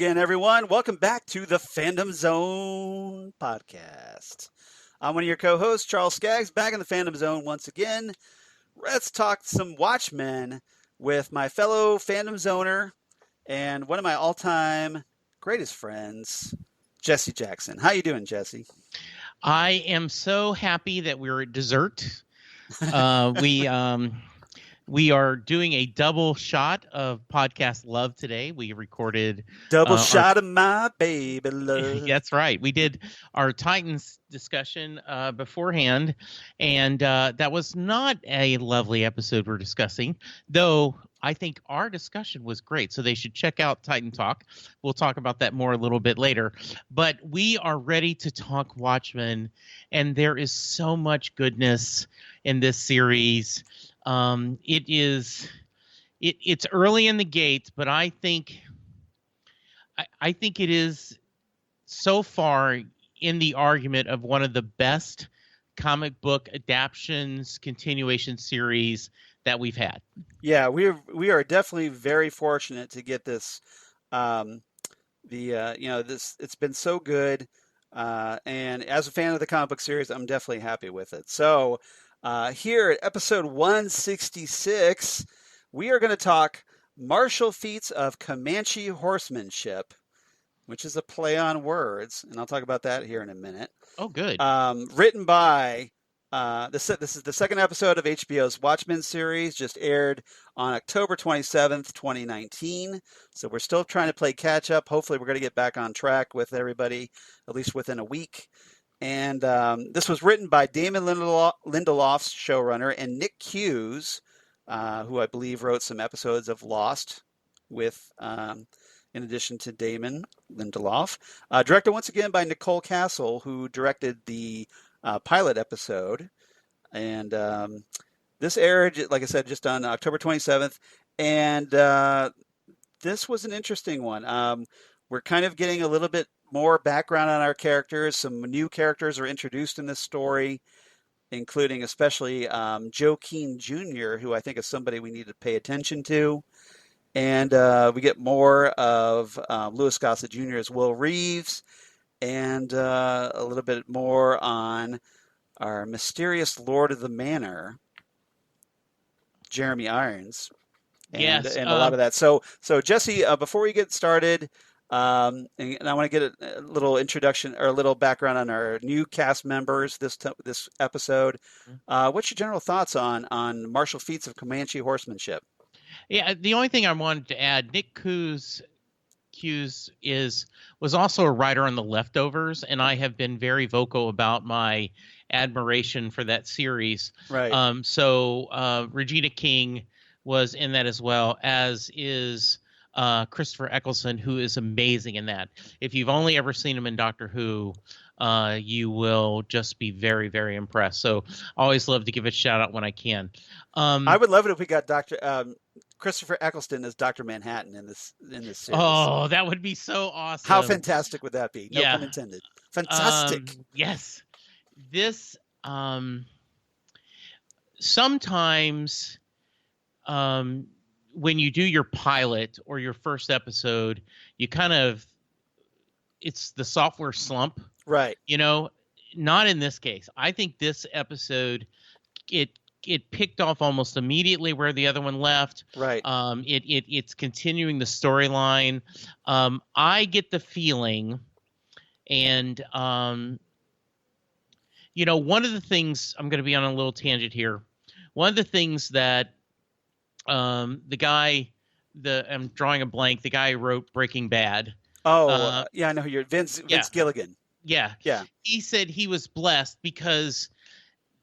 again, everyone. Welcome back to the Fandom Zone podcast. I'm one of your co-hosts, Charles Skaggs, back in the Fandom Zone once again. Let's talk some Watchmen with my fellow Fandom Zoner and one of my all-time greatest friends, Jesse Jackson. How you doing, Jesse? I am so happy that we're at dessert. We are doing a double shot of podcast love today. We recorded double shot of my baby love. That's right. We did our Titans discussion beforehand, and that was not a lovely episode we're discussing, though I think our discussion was great. So they should check out Titan Talk. We'll talk about that more a little bit later. But we are ready to talk Watchmen, and there is so much goodness in this series. It's early in the gates, but I think it is so far in the argument of one of the best comic book adaptions, continuation series that we've had. Yeah, we are definitely very fortunate to get this. It's been so good, and as a fan of the comic book series, I'm definitely happy with it. So. Here at episode 166, we are going to talk martial feats of Comanche horsemanship, which is a play on words, and I'll talk about that here in a minute. Oh, good. Written by, this is the second episode of HBO's Watchmen series, just aired on October 27th, 2019. So we're still trying to play catch up. Hopefully we're going to get back on track with everybody, at least within a week. And this was written by Damon Lindelof's showrunner and Nick Hughes, who I believe wrote some episodes of Lost with, in addition to Damon Lindelof. Directed once again by Nicole Castle, who directed the pilot episode. And this aired, like I said, just on October 27th. And this was an interesting one. We're kind of getting a little bit more background on our characters. Some new characters are introduced in this story, including especially Joe Keene Jr., who I think is somebody we need to pay attention to. And we get more of Louis Gossett Jr. as Will Reeves, and a little bit more on our mysterious Lord of the Manor, Jeremy Irons, and a lot of that. So Jesse, before we get started, and I want to get a little introduction or a little background on our new cast members this episode. What's your general thoughts on martial feats of Comanche horsemanship? Yeah, the only thing I wanted to add, Nick Hughes was also a writer on The Leftovers, and I have been very vocal about my admiration for that series. Right. So Regina King was in that as well, as is Christopher Eccleston, who is amazing in that. If you've only ever seen him in Doctor Who, you will just be very, very impressed. So I always love to give a shout out when I can. I would love it if we got Christopher Eccleston as Dr. Manhattan in this series. Oh, that would be so awesome. How fantastic would that be? No pun intended. Fantastic. Yes. This sometimes when you do your pilot or your first episode, you it's the software slump. Right. Not in this case. I think this episode, it picked off almost immediately where the other one left. Right. It's continuing the storyline. I get the feeling, and one of the things, I'm going to be on a little tangent here. One of the things that I'm drawing a blank, the guy who wrote Breaking Bad. I know who you're, Vince Gilligan. Yeah. He said he was blessed because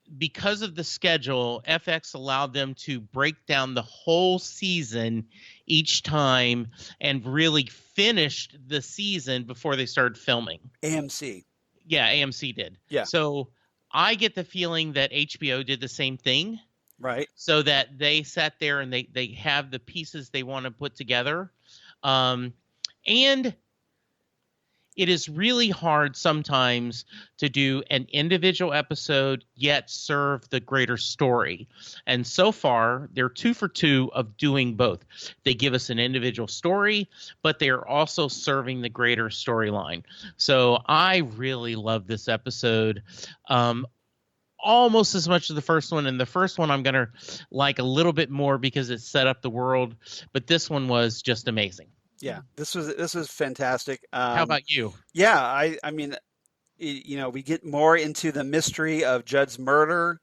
of the schedule, FX allowed them to break down the whole season each time and really finished the season before they started filming. AMC. Yeah, AMC did. Yeah. So I get the feeling that HBO did the same thing. Right. So that they sat there and they have the pieces they want to put together. And it is really hard sometimes to do an individual episode yet serve the greater story. And so far, they're 2 for 2 of doing both. They give us an individual story, but they are also serving the greater storyline. So I really love this episode. Almost as much as the first one, and the first one I'm gonna like a little bit more because it set up the world, but this one was just amazing. Yeah, this was fantastic. How about you? Yeah, I mean, we get more into the mystery of Judd's murder.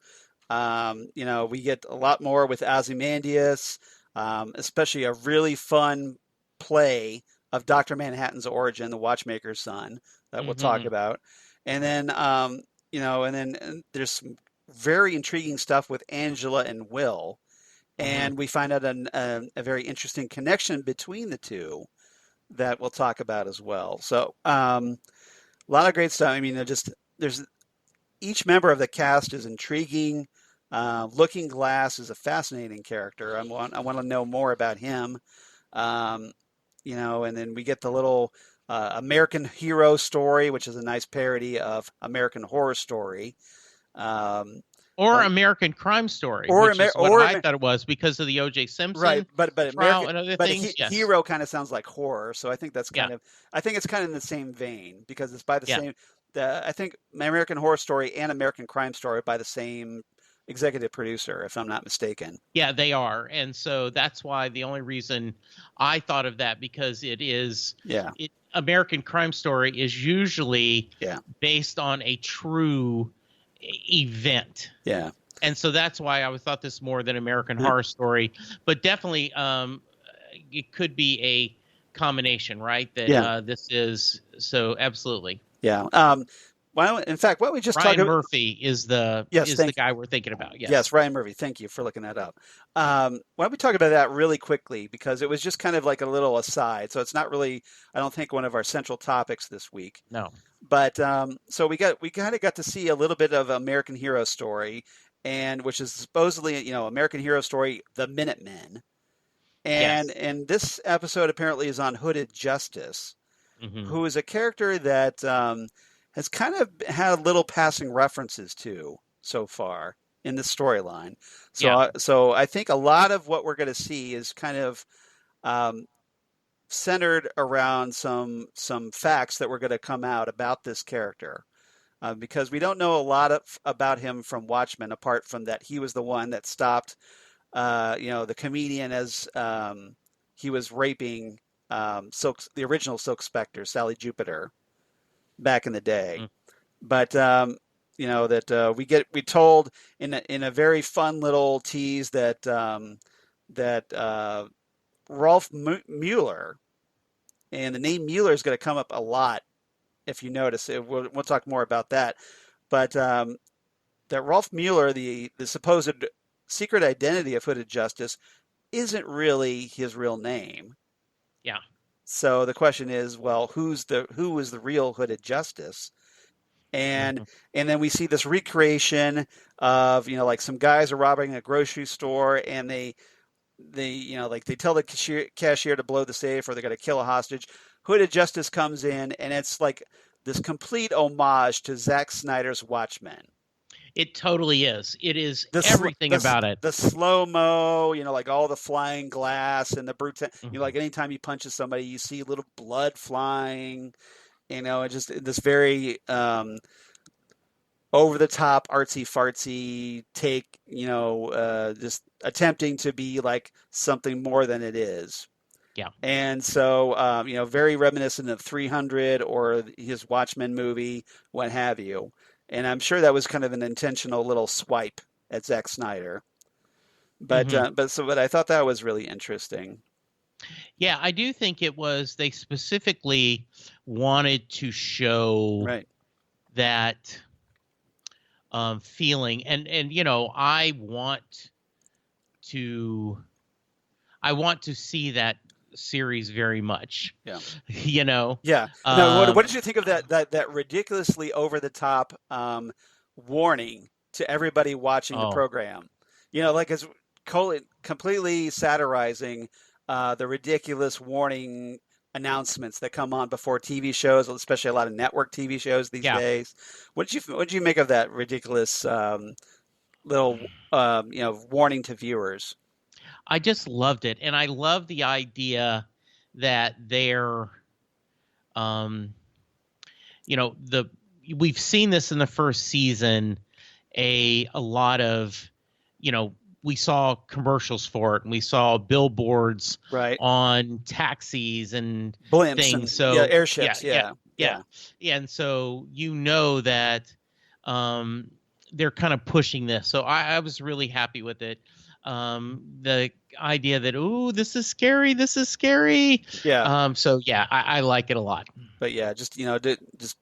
We get a lot more with Ozymandias, especially a really fun play of Dr. Manhattan's origin, the watchmaker's son, that we'll talk about. And then, and there's some very intriguing stuff with Angela and Will. And we find out a very interesting connection between the two that we'll talk about as well. So a lot of great stuff. I mean, there's each member of the cast is intriguing. Looking Glass is a fascinating character. I want to know more about him. And then we get the little American Hero story, which is a nice parody of American Horror Story. Or American Crime Story, which is what I thought it was because of the O.J. Simpson but trial and other things. Hero kind of sounds like horror, so I think that's I think it's kind of in the same vein because it's by the same. I think American Horror Story and American Crime Story by the same executive producer, if I'm not mistaken. Yeah, they are, and so that's why the only reason I thought of that because it is. American Crime Story is usually based on a true event. Yeah. And so that's why I thought this more than American Horror Story, but definitely it could be a combination, right? That this is so absolutely. Yeah. Why don't we just Ryan Murphy is the guy we're thinking about. Yes, Ryan Murphy. Thank you for looking that up. Why don't we talk about that really quickly because it was just kind of like a little aside. So it's not really, I don't think, one of our central topics this week. No. But so we kind of got to see a little bit of American Hero Story, and which is supposedly American Hero Story, The Minutemen, and this episode apparently is on Hooded Justice, who is a character that has kind of had little passing references to so far in the storyline. So I think a lot of what we're going to see is kind of centered around some facts that were going to come out about this character, because we don't know a lot about him from Watchmen, apart from that he was the one that stopped, the comedian as he was raping the original Silk Spectre, Sally Jupiter, back in the day. But we told in a very fun little tease that Rolf Mueller, and the name Mueller is going to come up a lot if you notice it. We'll talk more about that. But that Rolf Mueller, the supposed secret identity of Hooded Justice, isn't really his real name. Yeah. So the question is, well, who is the real Hooded Justice? And then we see this recreation of like some guys are robbing a grocery store, and they tell the cashier to blow the safe or they're going to kill a hostage. Hooded Justice comes in, and it's like this complete homage to Zack Snyder's Watchmen. It totally is. It is everything about it. The slow-mo, like all the flying glass and the brute. Like anytime he punches somebody, you see little blood flying. And just this very over-the-top, artsy-fartsy take, just attempting to be like something more than it is. Yeah. And so, very reminiscent of 300 or his Watchmen movie, what have you. And I'm sure that was kind of an intentional little swipe at Zack Snyder. But I thought that was really interesting. Yeah, I do think it was. They specifically wanted to show that feeling, and I want to see that series very much. Yeah. Yeah. No, what did you think of that ridiculously over the top warning to everybody watching the program? Like it's completely satirizing the ridiculous warning announcements that come on before TV shows, especially a lot of network TV shows these Yeah. days. What did you make of that ridiculous little warning to viewers? I just loved it, and I love the idea that they're, um, the we've seen this in the first season, a lot of, we saw commercials for it, and we saw billboards Right. on taxis and Blimps and things. So airships. Yeah. yeah, and so that they're kind of pushing this. So I was really happy with it. The idea that, ooh, this is scary. Yeah. So yeah, I like it a lot. But yeah, just just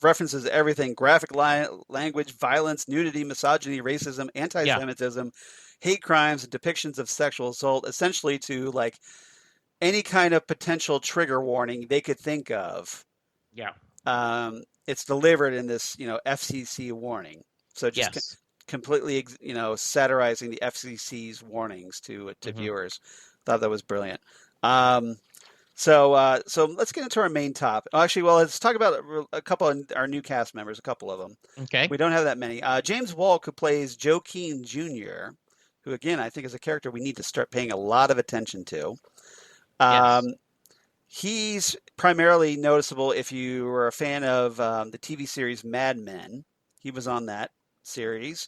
references everything: graphic language, violence, nudity, misogyny, racism, Yeah. anti-Semitism, hate crimes, and depictions of sexual assault, essentially to like any kind of potential trigger warning they could think of. Yeah. It's delivered in this, FCC warning. So just Yes. completely, satirizing the FCC's warnings to Hmm. viewers. Thought that was brilliant. So let's get into our main topic. Actually, well, let's talk about a couple of our new cast members, a couple of them. Okay. We don't have that many. James Wolk, who plays Joe Keene Jr., who, again, I think is a character we need to start paying a lot of attention to. Yes. He's primarily noticeable if you were a fan of the TV series Mad Men. He was on that series.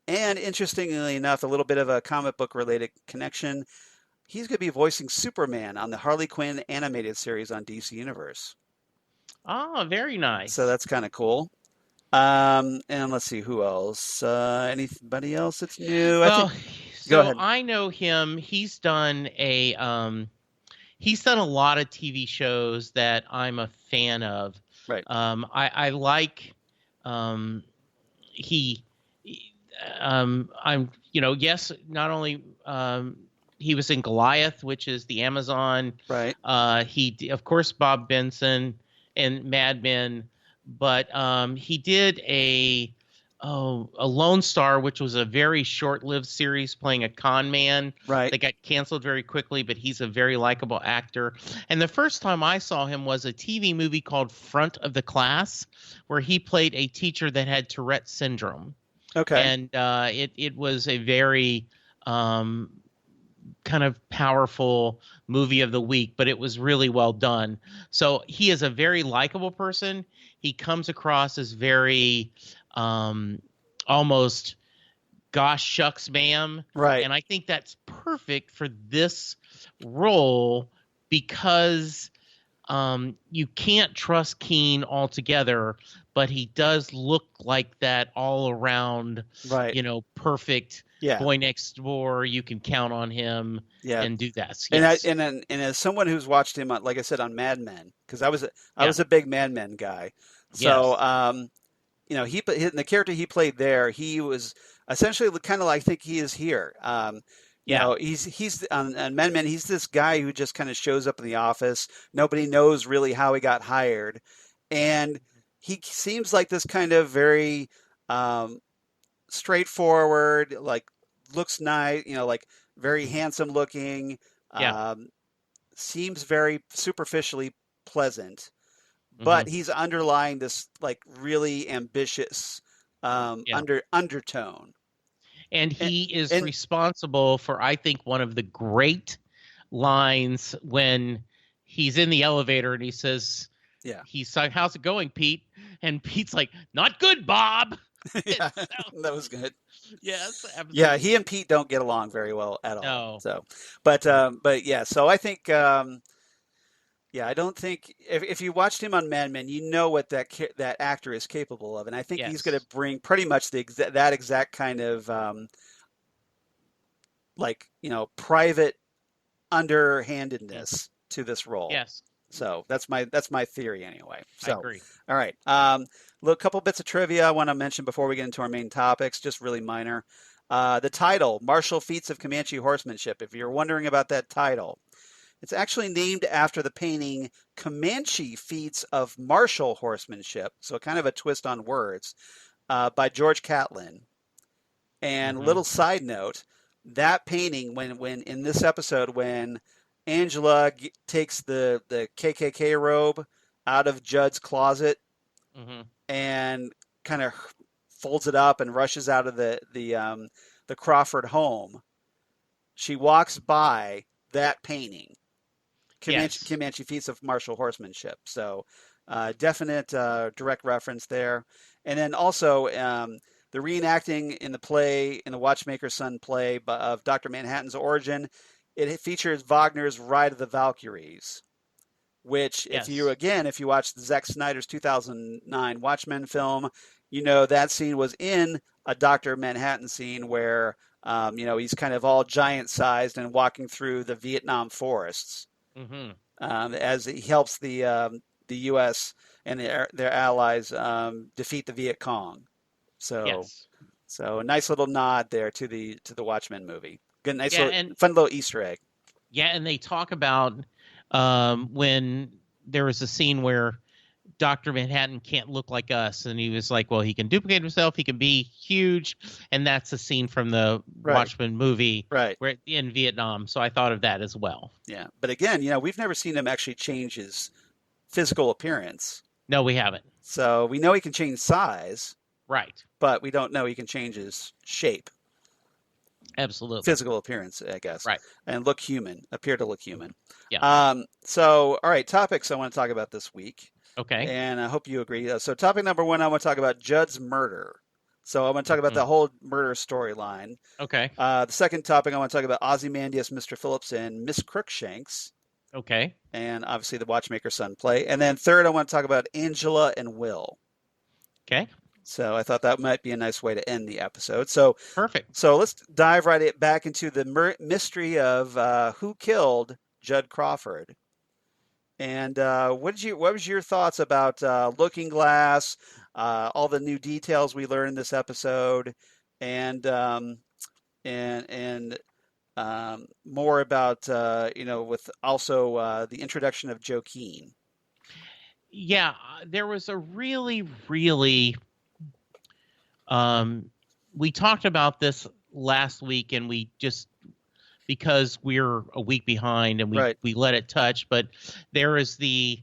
And interestingly enough, a little bit of a comic book related connection. He's going to be voicing Superman on the Harley Quinn animated series on DC Universe. Oh, very nice. So that's kind of cool. And let's see who else. Anybody else that's new? Well, Go ahead. I know him. He's done a lot of TV shows that I'm a fan of. Right. I like yes, not only he was in Goliath, which is the Amazon. Right. Of course, Bob Benson and Mad Men, but he did a Lone Star, which was a very short-lived series playing a con man. Right. That got canceled very quickly, but he's a very likable actor. And the first time I saw him was a TV movie called Front of the Class, where he played a teacher that had Tourette syndrome. Okay. And it was a very kind of powerful movie of the week, but it was really well done. So he is a very likable person. He comes across as very almost gosh shucks ma'am. Right. And I think that's perfect for this role because you can't trust Keene altogether, but he does look like that all around, right. Perfect boy next door. You can count on him and do that. Yes. And as someone who's watched him, like I said, on Mad Men, because I was a big Mad Men guy. So, he the character he played there, he was essentially kind of like I think he is here. He's on Mad Men. He's this guy who just kind of shows up in the office. Nobody knows really how he got hired, and he seems like this kind of very straightforward, like looks nice, like very handsome looking. Seems very superficially pleasant, but he's underlying this like really ambitious undertone. And he is responsible for, I think, one of the great lines when he's in the elevator and he says, he's like, "How's it going, Pete?" And Pete's like, "Not good, Bob." Yeah, that was good. Yes. Absolutely. Yeah, he and Pete don't get along very well at all. No. So, but yeah, so I think, I don't think if you watched him on Mad Men, you know what that actor is capable of, and I think he's going to bring pretty much that exact kind of private underhandedness to this role. Yes. So that's my theory anyway. So, I agree. All right. A couple bits of trivia I want to mention before we get into our main topics, just really minor. The title, Martial Feats of Comanche Horsemanship. If you're wondering about that title, it's actually named after the painting Comanche Feats of Martial Horsemanship. So kind of a twist on words by George Catlin. And little side note, that painting, when in this episode, when Angela takes the KKK robe out of Judd's closet Hmm. and kind of folds it up and rushes out of the Crawford home. She walks by that painting, Yes. Comanche Feats of Martial Horsemanship. So definite direct reference there. And then also the reenacting in the play, in the Watchmaker's Son play of Dr. Manhattan's origin, it features Wagner's Ride of the Valkyries, which Yes. if you watch Zack Snyder's 2009 Watchmen film, you know that scene was in a Dr. Manhattan scene where he's kind of all giant sized and walking through the Vietnam forests Hmm. as he helps the U.S. and their allies defeat the Viet Cong. So Yes. a nice little nod there to the Watchmen movie. Good, nice Yeah, little and fun little Easter egg. yeah, and they talk about when there was a scene where Dr. Manhattan can't look like us, and he was like, well, he can duplicate himself, he can be huge, and that's a scene from the Right, Watchmen movie right. where in Vietnam. So I thought of that as well. Yeah, but again, we've never seen him actually change his physical appearance. No, we haven't. So we know he can change size, Right. but we don't know he can change his shape, Absolutely. physical appearance, I guess, Right. and appear to look human. Yeah. So, all right, topics I want to talk about this week, Okay. and I hope you agree. So, topic number one, I want to talk about Judd's murder. So, I want to talk about Mhm. the whole murder storyline. Okay. The second topic, I want to talk about Ozymandias, Mr. Phillips, and Miss Crookshanks, Okay. and obviously the Watchmaker's Son play. And then third, I want to talk about Angela and Will. Okay. So I thought that might be a nice way to end the episode. So Perfect. let's dive back into the mystery of who killed Judd Crawford. And what was your thoughts about Looking Glass, all the new details we learned in this episode, and and more about with also the introduction of Joe Keene. Yeah, there was a really, really. We talked about this last week, and we just because we're a week behind, and Right. we let it touch. But there is there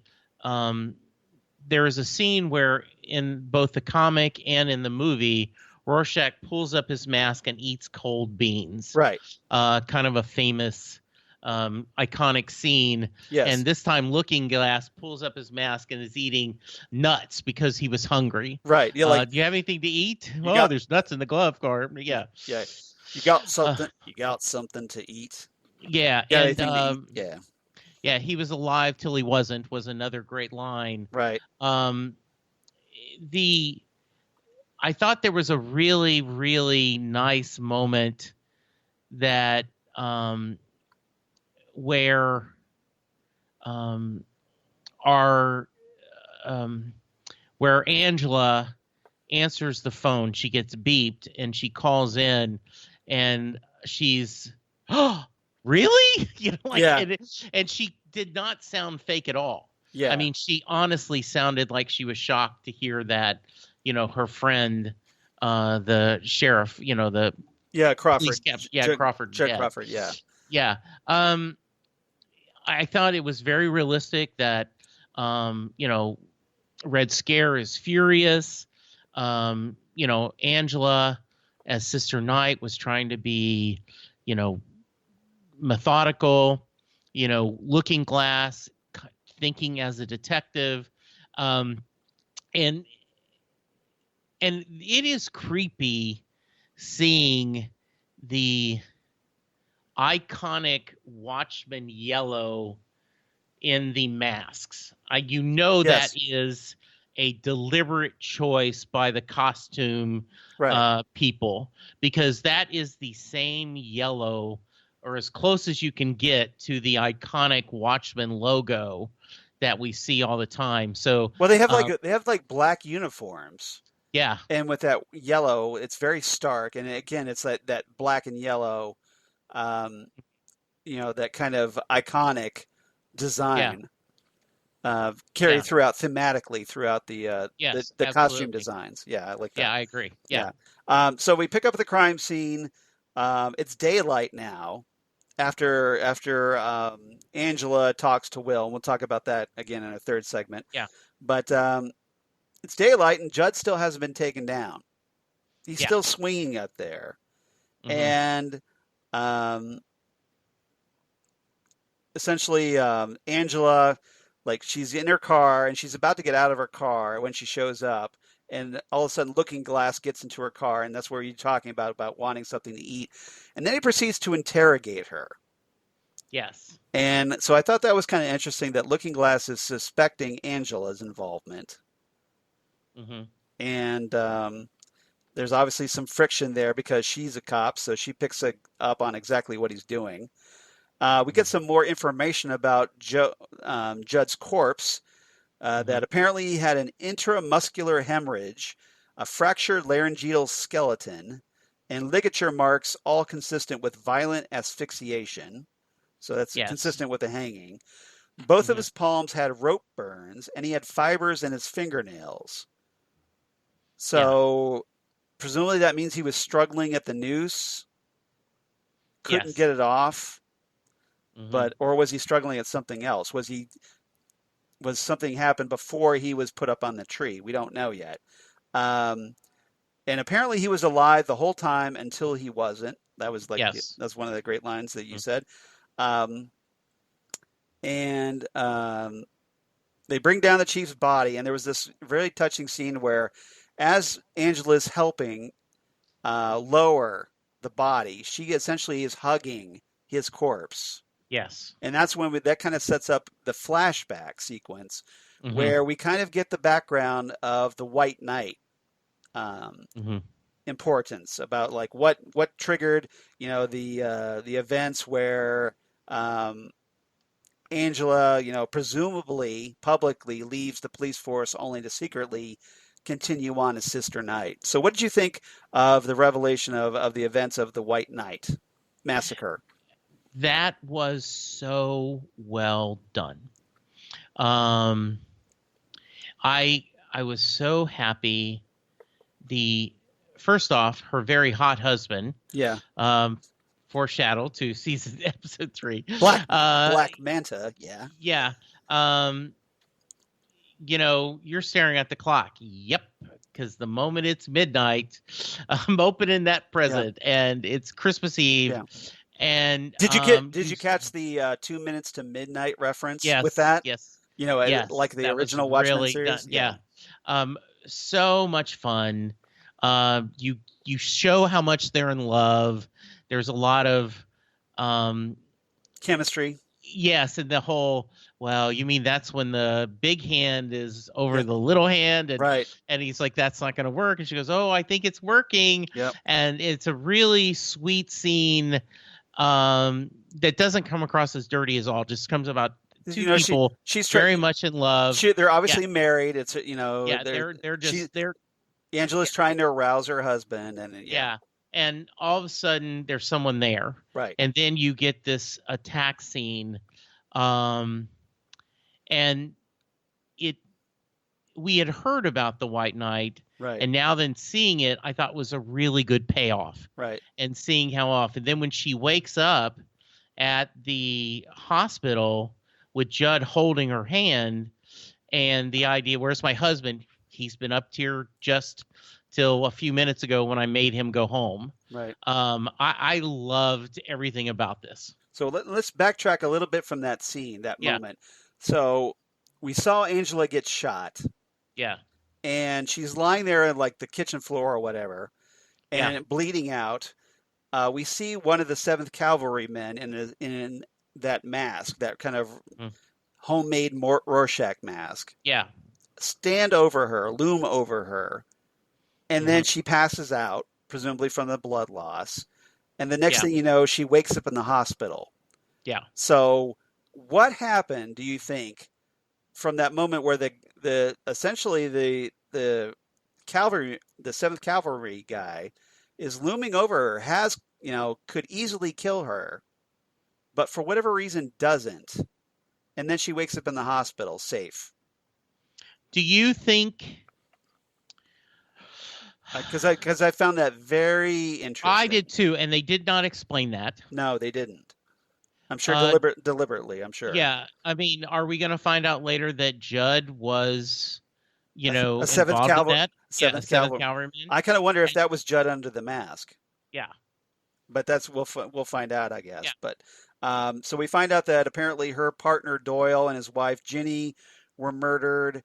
is a scene where in both the comic and in the movie, Rorschach pulls up his mask and eats cold beans. Right. Kind of a famous, iconic scene. Yes. And this time, Looking Glass pulls up his mask and is eating nuts because he was hungry. Right. Yeah. Like, do you have anything to eat? Oh, got, there's nuts in the glove cart. Yeah. Yeah. You got something. You got something to eat. Yeah. And yeah. Yeah, he was alive till he wasn't was another great line. Right. I thought there was a really, really nice moment that where where Angela answers the phone. She gets beeped and she calls in, and she's, oh, really? Yeah. And she did not sound fake at all. Yeah. I mean, she honestly sounded like she was shocked to hear that, her friend, the sheriff, the Crawford. police captain, Crawford. Judd Crawford. Yeah. Yeah. I thought it was very realistic that, Red Scare is furious. Angela as Sister Knight was trying to be, methodical, Looking Glass, thinking as a detective. And it is creepy seeing the iconic Watchmen yellow in the masks. Yes. That is a deliberate choice by the costume people, because that is the same yellow, or as close as you can get to the iconic Watchmen logo that we see all the time. So they have like black uniforms. Yeah. And with that yellow, it's very stark. And again, it's that black and yellow, that kind of iconic design carried throughout thematically throughout the costume designs. Yeah, I like that. Yeah, I agree. Yeah. So we pick up the crime scene. It's daylight now. after Angela talks to Will, and we'll talk about that again in our third segment. Yeah. But it's daylight, and Judd still hasn't been taken down. He's Yeah. still swinging up there, and essentially Angela, like she's in her car and she's about to get out of her car when she shows up, and all of a sudden Looking Glass gets into her car, and that's where you're talking about wanting something to eat, and then he proceeds to interrogate her. Yes. And so I thought that was kind of interesting that Looking Glass is suspecting Angela's involvement. And there's obviously some friction there because she's a cop, so she picks up on exactly what he's doing. We get some more information about Judd's corpse, that apparently he had an intramuscular hemorrhage, a fractured laryngeal skeleton, and ligature marks, all consistent with violent asphyxiation. So that's consistent with the hanging. Both of his palms had rope burns, and he had fibers in his fingernails. So presumably that means he was struggling at the noose, couldn't get it off. But or was he struggling at something else? Was something happened before he was put up on the tree? We don't know yet. And apparently he was alive the whole time until he wasn't. That was that's one of the great lines that you said. And they bring down the chief's body, and there was this very touching scene where, as Angela's helping lower the body, she essentially is hugging his corpse. Yes. And that's when that kind of sets up the flashback sequence where we kind of get the background of the White Knight importance, about like what triggered, the events where Angela, presumably publicly leaves the police force only to secretly continue on as Sister Knight. So what did you think of the revelation of the events of the White Knight massacre? That was so well done. I was so happy. First off, her very hot husband. Yeah. Foreshadow to episode 3. Black Manta. Yeah. Yeah. You're staring at the clock. Yep. Because the moment it's midnight, I'm opening that present, and it's Christmas Eve. Yeah. And did you catch the 2 minutes to midnight reference with that? Yes. Like the original Watchmen really series. Yeah. So much fun. You show how much they're in love. There's a lot of chemistry. Yes, and the whole, well, you mean that's when the big hand is over the little hand, and right. And he's like, that's not going to work, and she goes, oh, I think it's working. Yep. And it's a really sweet scene. That doesn't come across as dirty as all. Just comes about two people she's very much in love. They're obviously married. It's they're Angela's trying to arouse her husband, and and all of a sudden there's someone there, right? And then you get this attack scene, and we had heard about the White Knight. Right. And now then seeing it, I thought was a really good payoff. Right. And seeing how often. Then when she wakes up at the hospital with Judd holding her hand, and the idea, where's my husband? He's been up here just till a few minutes ago when I made him go home. Right. I loved everything about this. So let's backtrack a little bit from that scene, that moment. So we saw Angela get shot. Yeah. And she's lying there on like the kitchen floor or whatever, and bleeding out. We see one of the 7th Cavalry men in that mask, that kind of homemade Rorschach mask. Yeah. Stand over her, loom over her, and then she passes out, presumably from the blood loss. And the next thing you know, she wakes up in the hospital. Yeah. So what happened, do you think, from that moment where essentially the cavalry, the 7th Cavalry guy, is looming over her, could easily kill her, but for whatever reason doesn't, and then she wakes up in the hospital safe? Do you think? Because I found that very interesting. I did too, and they did not explain that. No, they didn't. I'm sure deliberately. I'm sure. Yeah, I mean, are we going to find out later that Judd was, A seventh involved in cavalry. that? Yeah, a Seventh seventh cavalry. cavalryman. I kind of wonder if And that was Judd under the mask. yeah, But that's we'll find out, I yeah, guess. But so we find out that apparently her partner Doyle and his wife Ginny were murdered.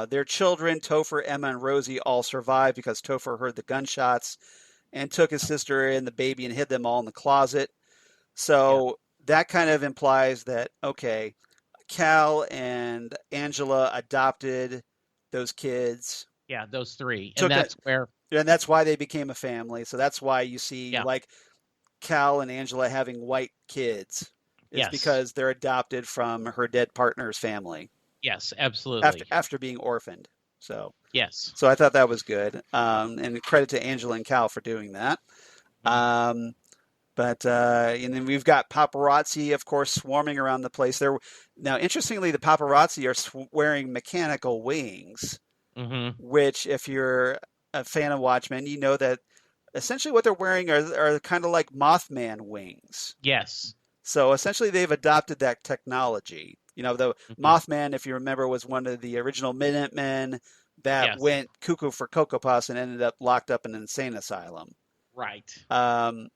Their children, Topher, Emma, and Rosie, all survived because Topher heard the gunshots and took his sister and the baby and hid them all in the closet. yeah, So that kind of implies that, okay, Cal and Angela adopted those kids, yeah, those three. And took that, that's where, and that's why they became a family. So that's why you see yeah, like Cal and Angela having white kids is yes, because they're adopted from her dead partner's family yes, after absolutely. after being orphaned. So Yes. so I thought that was good, and credit to Angela and Cal for doing that. Mhm. Um, but and then we've got paparazzi, of course, swarming around the place. There now, interestingly, the paparazzi are wearing mechanical wings, Mhm. which, if you're a fan of Watchmen, you know that essentially what they're wearing are kind of like Mothman wings. Yes. So essentially, they've adopted that technology. The Mhm. Mothman, if you remember, was one of the original Minutemen that Yes. went cuckoo for Cocoa Puffs and ended up locked up in an insane asylum. Right. Um,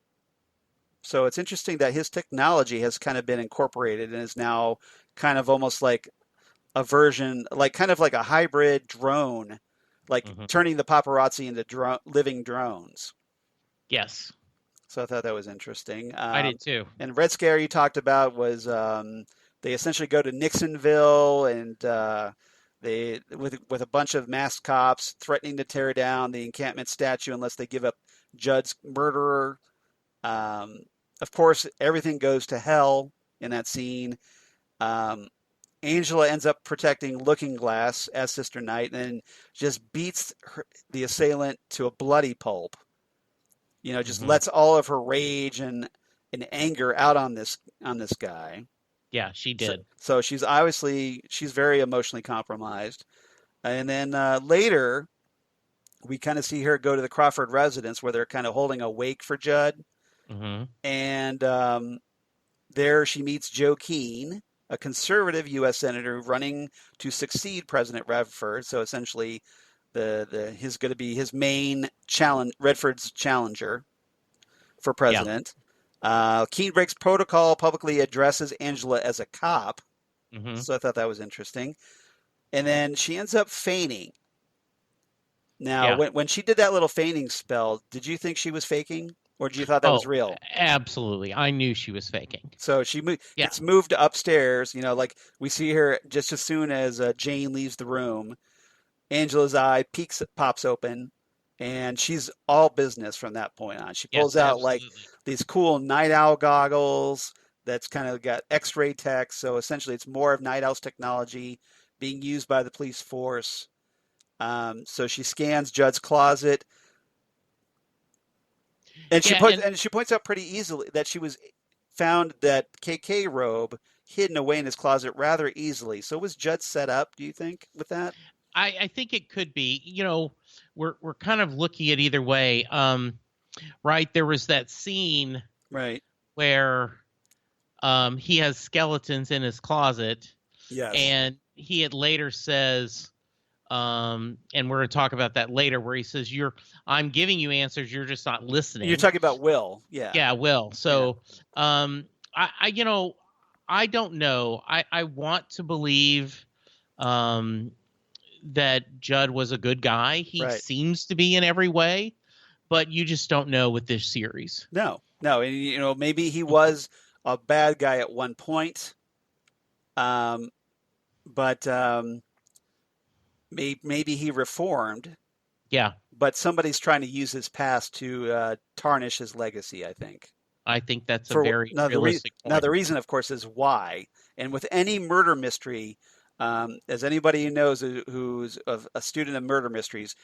so it's interesting that his technology has kind of been incorporated and is now kind of almost like a version, like kind of like a hybrid drone, like Mhm. turning the paparazzi into living drones. Yes. So I thought that was interesting. I did too. And Red Scare you talked about was they essentially go to Nixonville and they with a bunch of masked cops threatening to tear down the encampment statue unless they give up Judd's murderer. Um, of course, everything goes to hell in that scene. Um, Angela ends up protecting Looking Glass as Sister Night and then just beats the assailant to a bloody pulp. Just Mhm. lets all of her rage and anger out on this guy. Yeah, she So, did. so she's very emotionally compromised. And then later we kind of see her go to the Crawford residence where they're kind of holding a wake for Judd, Mhm. and there she meets Joe Keene, a conservative U.S. senator running to succeed President Redford. So essentially, his going to be his main challenge, Redford's challenger for Yeah. president. Keene breaks protocol, publicly addresses Angela as a cop. Mhm. So I thought that was interesting. And then she ends up feigning. Now, Yeah. when she did that little feigning spell, did you think she was faking, or did you thought that was Oh, real? absolutely. I knew she was faking. So she Yeah. gets moved upstairs. Like we see her just as soon as Jane leaves the room. Angela's eye pops open, and she's all business from that point on. She pulls Yes, out like absolutely. these cool night owl goggles that's kind of got X-ray tech. So essentially, it's more of night owl's technology being used by the police force. So she scans Judd's closet, and Yeah, and she points out pretty easily that she was found that KK robe hidden away in his closet rather easily. So was Judd set up? Do you think with that? I think it could be. We're kind of looking at either way. Right? There was that scene Right. where he has skeletons in his closet, Yes. and he had later says, and we're going to talk about that later, where he says, I'm giving you answers, you're just not You're listening. talking about Will. Yeah. Yeah, Will. Yeah. So, I don't know. I want to believe, um, that Judd was a good guy. He Right. seems to be in every way, but you just don't know with this series. No. No. And maybe he was a bad guy at one point. Um, but maybe he reformed. Yeah, But somebody's trying to use his past to tarnish his legacy, I think. I think that's a For very now, realistic now point. the reason, of course, is why. And with any murder mystery, as anybody who knows who's a student of murder mysteries,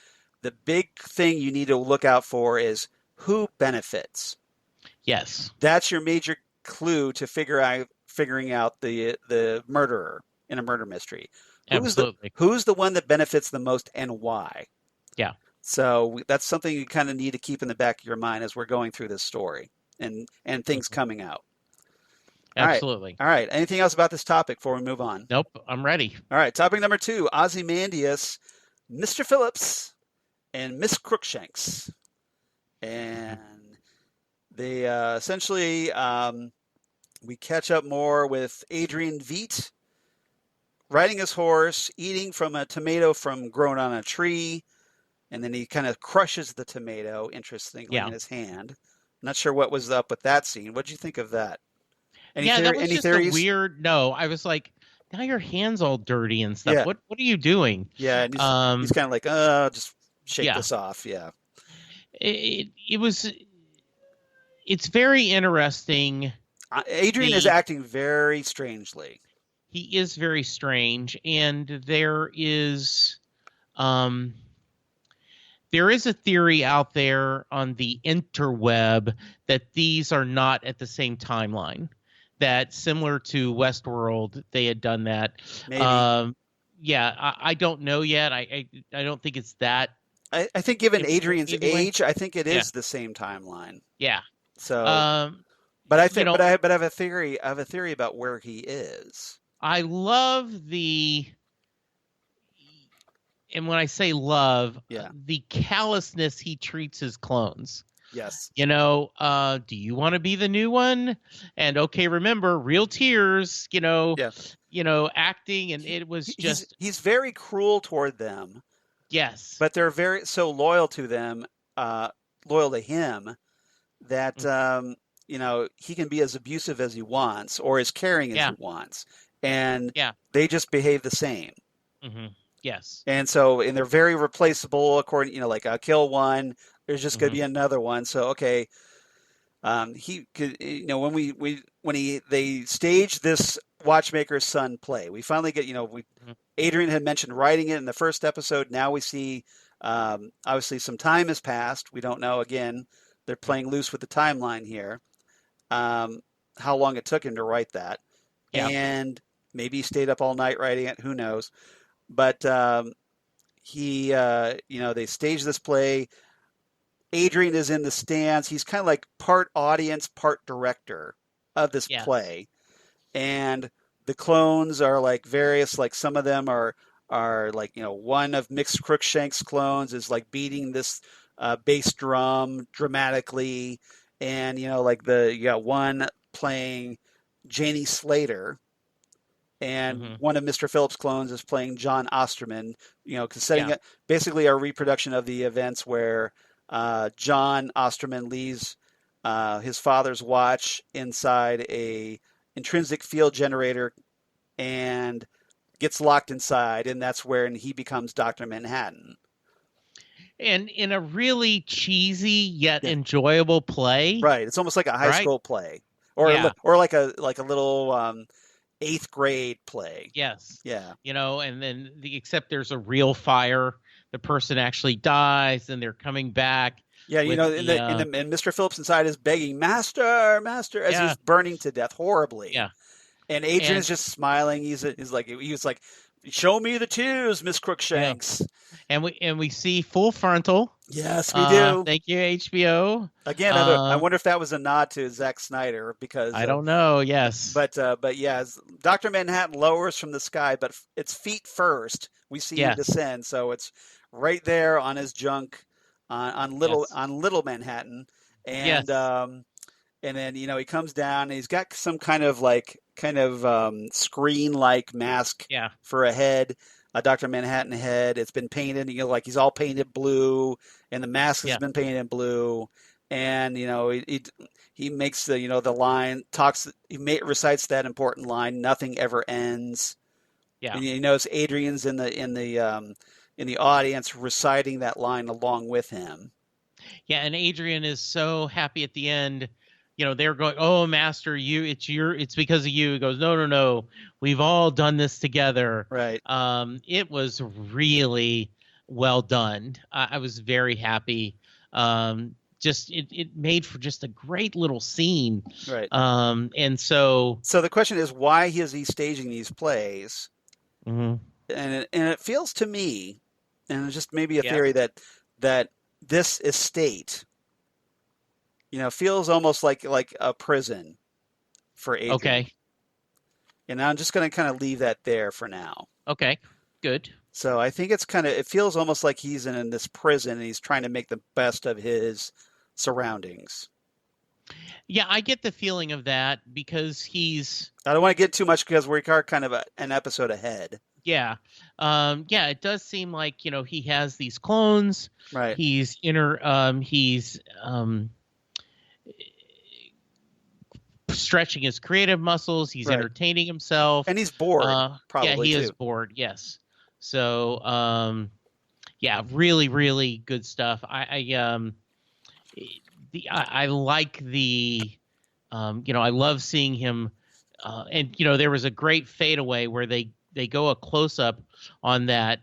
the big thing you need to look out for is who benefits. Yes, That's your major clue to figuring out the murderer in a murder mystery. absolutely. Who's the one that benefits the most and why? Yeah. So that's something you kind of need to keep in the back of your mind as we're going through this story and things Mhm. coming out. All right. Absolutely. All right. Anything else about this topic before we move on? Nope. I'm ready. All right. Topic number 2, Ozymandias, Mr. Phillips, and Miss Crookshanks. And they essentially, we catch up more with Adrian Veidt riding his horse, eating from a tomato from grown on a tree, and then he kind of crushes the tomato, interestingly, Yeah. in his hand. I'm not sure what was up with that scene. What did you think of that? Yeah, that was Any just a theories? weird. No, I was like, now your hand's all dirty and stuff. Yeah. What are you doing? Yeah, and he's kind of like, just shake this off. Yeah. It was. It's very interesting. Adrian is acting very strangely. He is very strange, and there is a theory out there on the interweb that these are not at the same timeline. That similar to Westworld, they had done that. Maybe. I don't know yet. I don't think it's that. I think given Adrian's age, I think it is Yeah. the same timeline. Yeah. So, but I think, but I have a theory. I have a theory about where he is. I love the, and when I say love, the callousness he treats his clones. Yes. Do you want to be the new one? And okay, remember, real tears. Acting, and it was just he's very cruel toward them. Yes. But they're so loyal to them, loyal to him, that he can be as abusive as he wants or as caring as he wants, and they just behave the same. Mm-hmm. Yes. And they're very replaceable. According, like kill one, there's just going to be another one. So okay, he could, they staged this Watchmaker's Son play, we finally get, Adrian had mentioned writing it in the first episode. Now we see, obviously some time has passed. We don't know, again, they're playing loose with the timeline here, how long it took him to write that. Yeah. And maybe he stayed up all night writing it. Who knows? But they staged this play. Adrian is in the stands. He's kind of like part audience, part director of this play. And the clones are like various, like some of them are like, one of Mixed Crookshanks' clones is like beating this bass drum dramatically. And, you got one playing Janie Slater. And one of Mr. Phillips' clones is playing John Osterman, setting up basically a reproduction of the events where John Osterman leaves his father's watch inside a intrinsic field generator and gets locked inside, and that's where he becomes Dr. Manhattan. And in a really cheesy yet enjoyable play. Right. It's almost like a high school play. Or like a little 8th grade play. Yes. Yeah. And then except there's a real fire. The person actually dies and they're coming back. Yeah, and Mr. Phillips inside is begging, Master, as he's burning to death horribly. Yeah. And Adrian is just smiling. He was like, show me the tears, Miss Crookshanks. Yeah. And we see full frontal. Yes, we do. Thank you, HBO. Again, I wonder if that was a nod to Zack Snyder, because I don't know. Yes, but yeah, Dr. Manhattan lowers from the sky, but it's feet first. We see him descend, so it's right there on his junk on little Manhattan, and then he comes down and he's got some kind of screen like mask for a head. A Dr. Manhattan head. It's been painted, he's all painted blue, and the mask has been painted blue. And he makes the the line, recites that important line, "Nothing ever ends." Yeah, and you notice Adrian's in the audience reciting that line along with him. Yeah, and Adrian is so happy at the end. They're going, "Oh, Master, it's because of you." He goes, "No. We've all done this together." Right. It was really well done. I was very happy. It made for just a great little scene. Right. And so the question is, why is he staging these plays? Mm-hmm. And it feels to me, and it's just maybe a theory that this estate, feels almost like a prison. for Adrian. Okay. And I'm just going to kind of leave that there for now. Okay. Good. So I think it feels almost like he's in this prison and he's trying to make the best of his surroundings. Yeah, I get the feeling of that because I don't want to get too much because we are kind of an episode ahead. Yeah. It does seem like, he has these clones. Right. He's stretching his creative muscles. He's entertaining himself. And he's bored, probably. Yeah, he is bored, yes. So, really, really good stuff. I like I love seeing him. And, there was a great fadeaway where they go a close-up on that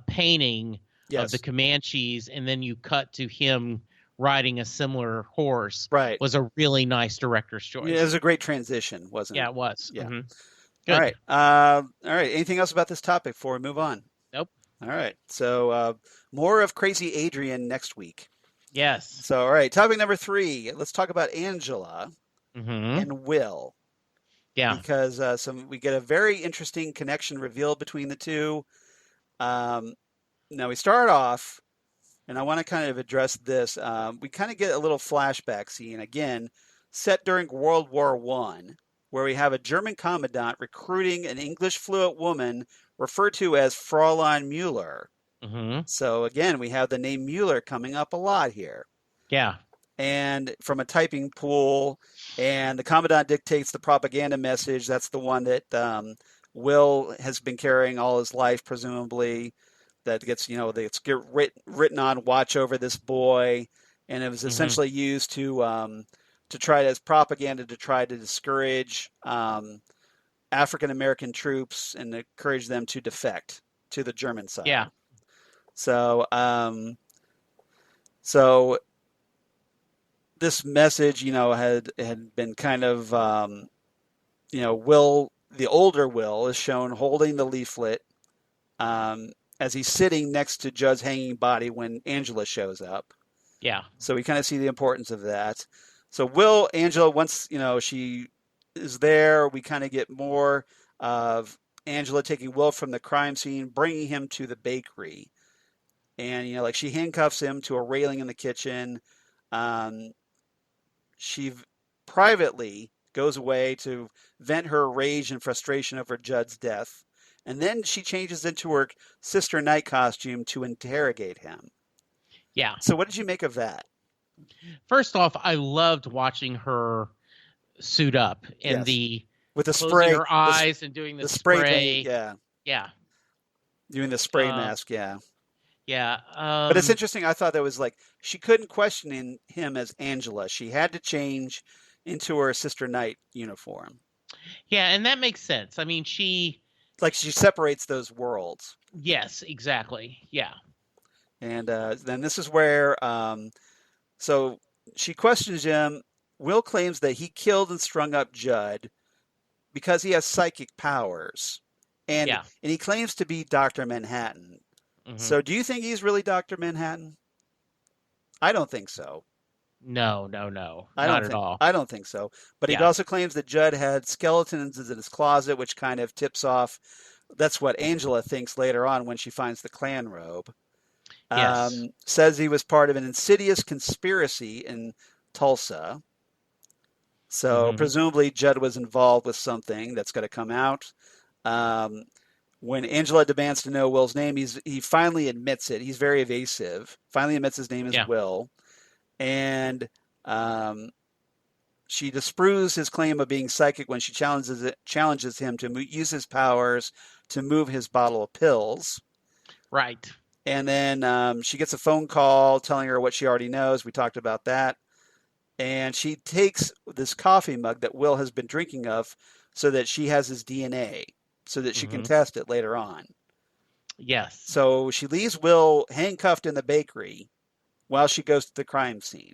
painting of the Comanches, and then you cut to him riding a similar horse. Right. Was a really nice director's choice. Yeah, it was a great transition, wasn't it? Yeah, it was. Yeah. Mm-hmm. All right. All right. Anything else about this topic before we move on? Nope. All right. So more of Crazy Adrian next week. Yes. So, all right. Topic number 3. Let's talk about Angela and Will. Yeah. Because we get a very interesting connection revealed between the two. Now we start off, and I want to kind of address this. We kind of get a little flashback scene, again, set during World War I, where we have a German commandant recruiting an English fluent woman referred to as Fräulein Müller. So again, we have the name Mueller coming up a lot here. Yeah. And from a typing pool, and the commandant dictates the propaganda message. That's the one that Will has been carrying all his life, presumably. That gets written on "Watch over this boy," and it was essentially used to try as propaganda to try to discourage African American troops and encourage them to defect to the German side. Yeah. So this message, had been kind of, Will, the older Will, is shown holding the leaflet as he's sitting next to Judd's hanging body when Angela shows up. Yeah. So we kind of see the importance of that. So Angela, once, she is there, we kind of get more of Angela taking Will from the crime scene, bringing him to the bakery. And, she handcuffs him to a railing in the kitchen. She privately goes away to vent her rage and frustration over Judd's death. And then she changes into her Sister Night costume to interrogate him. Yeah. So what did you make of that? First off, I loved watching her suit up and with the spray, her eyes and doing the spray. Yeah. Yeah. Doing the spray mask. Yeah. Yeah. But it's interesting. I thought that was she couldn't question him as Angela. She had to change into her Sister Night uniform. Yeah, and that makes sense. I mean, she separates those worlds. Yes, exactly. Yeah. And then this is where, so she questions him. Will claims that he killed and strung up Judd because he has psychic powers. And he claims to be Dr. Manhattan. So do you think he's really Dr. Manhattan? I don't think so. No. Not at all. I don't think so. But he also claims that Judd had skeletons in his closet, which kind of tips off. That's what Angela thinks later on when she finds the Klan robe. Yes. Says he was part of an insidious conspiracy in Tulsa. So presumably Judd was involved with something that's going to come out. When Angela demands to know Will's name, he finally admits it. He's very evasive. Finally admits his name is Will. And she disproves his claim of being psychic when she challenges him to use his powers to move his bottle of pills. Right. And then she gets a phone call telling her what she already knows. We talked about that. And she takes this coffee mug that Will has been drinking of so that she has his DNA, so that she can test it later on. Yes. So she leaves Will handcuffed in the bakery while she goes to the crime scene.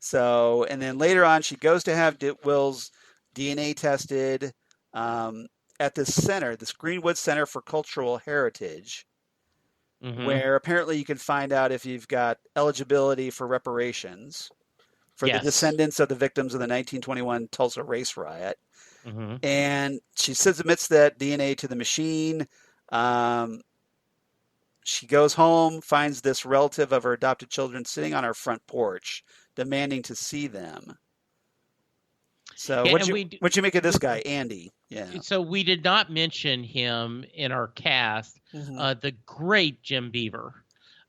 So, and then later on, she goes to have Will's DNA tested at this center, this Greenwood Center for Cultural Heritage, where apparently you can find out if you've got eligibility for reparations for the Yes. descendants of the victims of the 1921 Tulsa race riot. Mm-hmm. And she submits that DNA to the machine. She goes home, finds this relative of her adopted children sitting on her front porch, demanding to see them. So Yeah, and what'd you make of this guy, Andy? Yeah. so we did not mention him in our cast. Mm-hmm. The great Jim Beaver.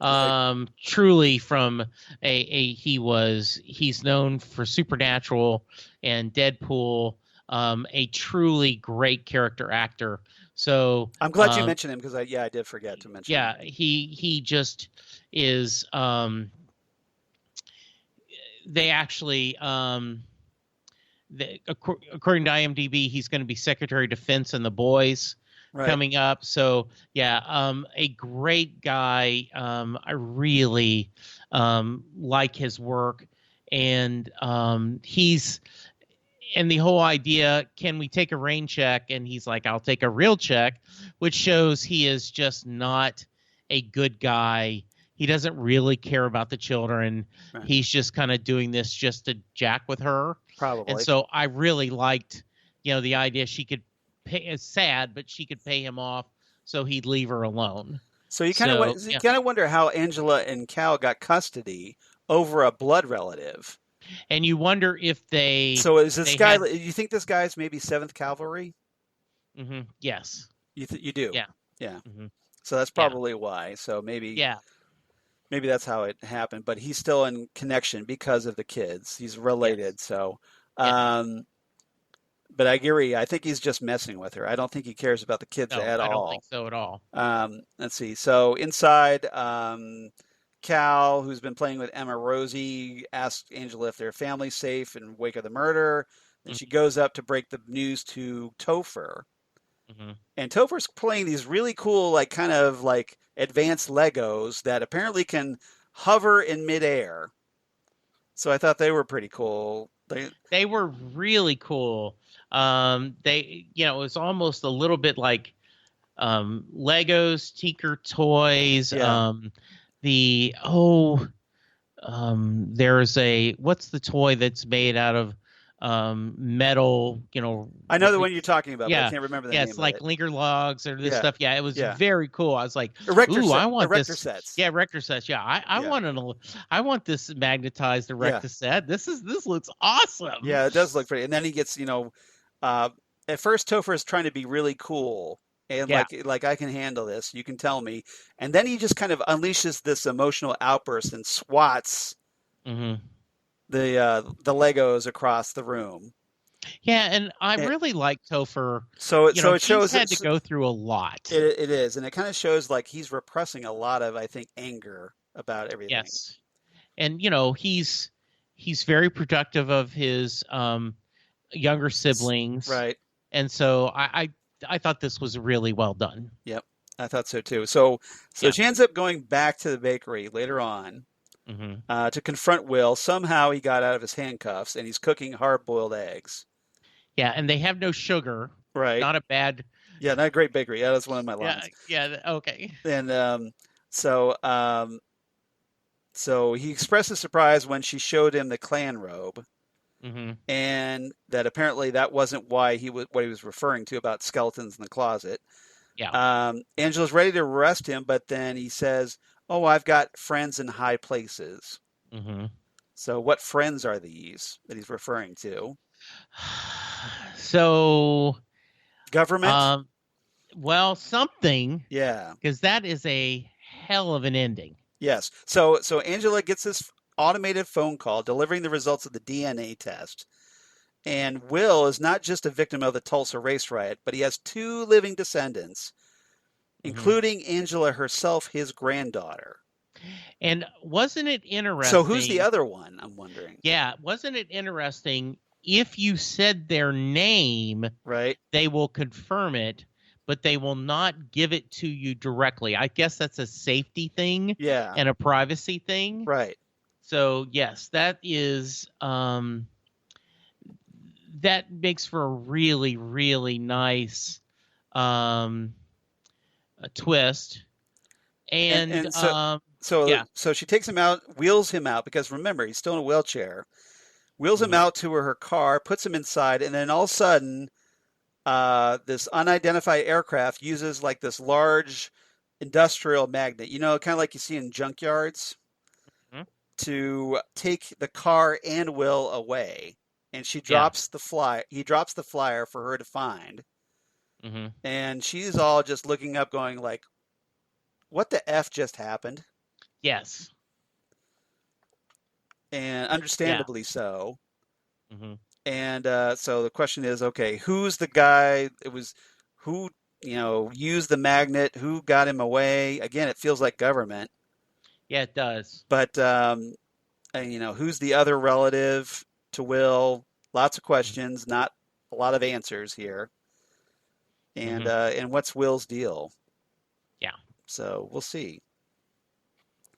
Right. Truly from he's known for Supernatural and Deadpool. A truly great character actor. So I'm glad you mentioned him because I did forget to mention him. Yeah, he just is. They actually according to IMDb, he's going to be Secretary of Defense in The Boys coming up. So yeah, a great guy. I really like his work, and he's. And the whole idea, can we take a rain check? And he's like, I'll take a real check, which shows he is just not a good guy. He doesn't really care about the children. Right. He's just kind of doing this just to jack with her. Probably. And so I really liked, the idea she could pay. It's sad, but she could pay him off so he'd leave her alone. So you kind of wonder how Angela and Cal got custody over a blood relative. And you wonder if they. So is this guy? You think this guy's maybe 7th Cavalry? Mm-hmm. Yes. You do. Yeah. Yeah. Mm-hmm. So that's probably why. So maybe. Yeah. Maybe that's how it happened. But he's still in connection because of the kids. He's related. Yes. So. But I agree. I think he's just messing with her. I don't think he cares about the kids at all. I don't think so at all. Let's see. So inside. Cal, who's been playing with Emma Rosie, asks Angela if their family's safe in wake of the murder. Then she goes up to break the news to Topher. Mm-hmm. And Topher's playing these really cool, kind of advanced Legos that apparently can hover in midair. So I thought they were pretty cool. They were really cool. It was almost a little bit like Legos, Tinker Toys. Yeah. There's what's the toy that's made out of metal, I know the one you're talking about, but I can't remember the name. Yeah, it's like Linker Logs or this stuff. Yeah, it was very cool. I was like, I want Erector this. Sets. Yeah, Erector sets. Yeah, I want this magnetized Erector set. This looks awesome. Yeah, it does look pretty. And then he gets, at first Topher is trying to be really cool. And like I can handle this, you can tell me. And then he just kind of unleashes this emotional outburst and swats the Legos across the room. Yeah, and I really like Topher. So it shows he's had to go through a lot. It is, and it kind of shows he's repressing a lot of, I think, anger about everything. Yes, and he's very protective of his younger siblings, right? And so I thought this was really well done. Yep, I thought so too. So she ends up going back to the bakery later on to confront Will. Somehow he got out of his handcuffs and he's cooking hard-boiled eggs. Yeah, and they have no sugar. Right. Not a bad. Yeah, not a great bakery. Yeah, that's one of my lines. Yeah. Okay. And so he expresses surprise when she showed him the Klan robe. Mm-hmm. And that apparently that wasn't what he was referring to about skeletons in the closet. Yeah. Angela's ready to arrest him, but then he says, "Oh, I've got friends in high places." Mm-hmm. So what friends are these that he's referring to? So government. Well, something. Yeah. Because that is a hell of an ending. Yes. So Angela gets this automated phone call delivering the results of the DNA test. And Will is not just a victim of the Tulsa race riot, but he has 2 living descendants, including Angela herself, his granddaughter. And wasn't it interesting? So who's the other one, I'm wondering? Yeah, wasn't it interesting? If you said their name, right, they will confirm it, but they will not give it to you directly. I guess that's a safety thing and a privacy thing. Right. So, yes, that is that makes for a really, really nice twist. So she takes him out, wheels him out, because remember, he's still in a wheelchair. wheels him out to her car, puts him inside, and then all of a sudden, this unidentified aircraft uses like this large industrial magnet, kind of like you see in junkyards, Mhm. to take the car and Will away. And she Yeah. drops the fly. He drops the flyer for her to find, Hmm. and she's all just looking up, going like, "What the f just happened?" Yes. And Yeah. understandably so. Hmm. And so the question is, okay, who's the guy? It was who, used the magnet? Who got him away? Again, it feels like government. Yeah, it does. But and, who's the other relative to Will? Lots of questions, not a lot of answers here. Hmm. And what's Will's deal? Yeah. So we'll see.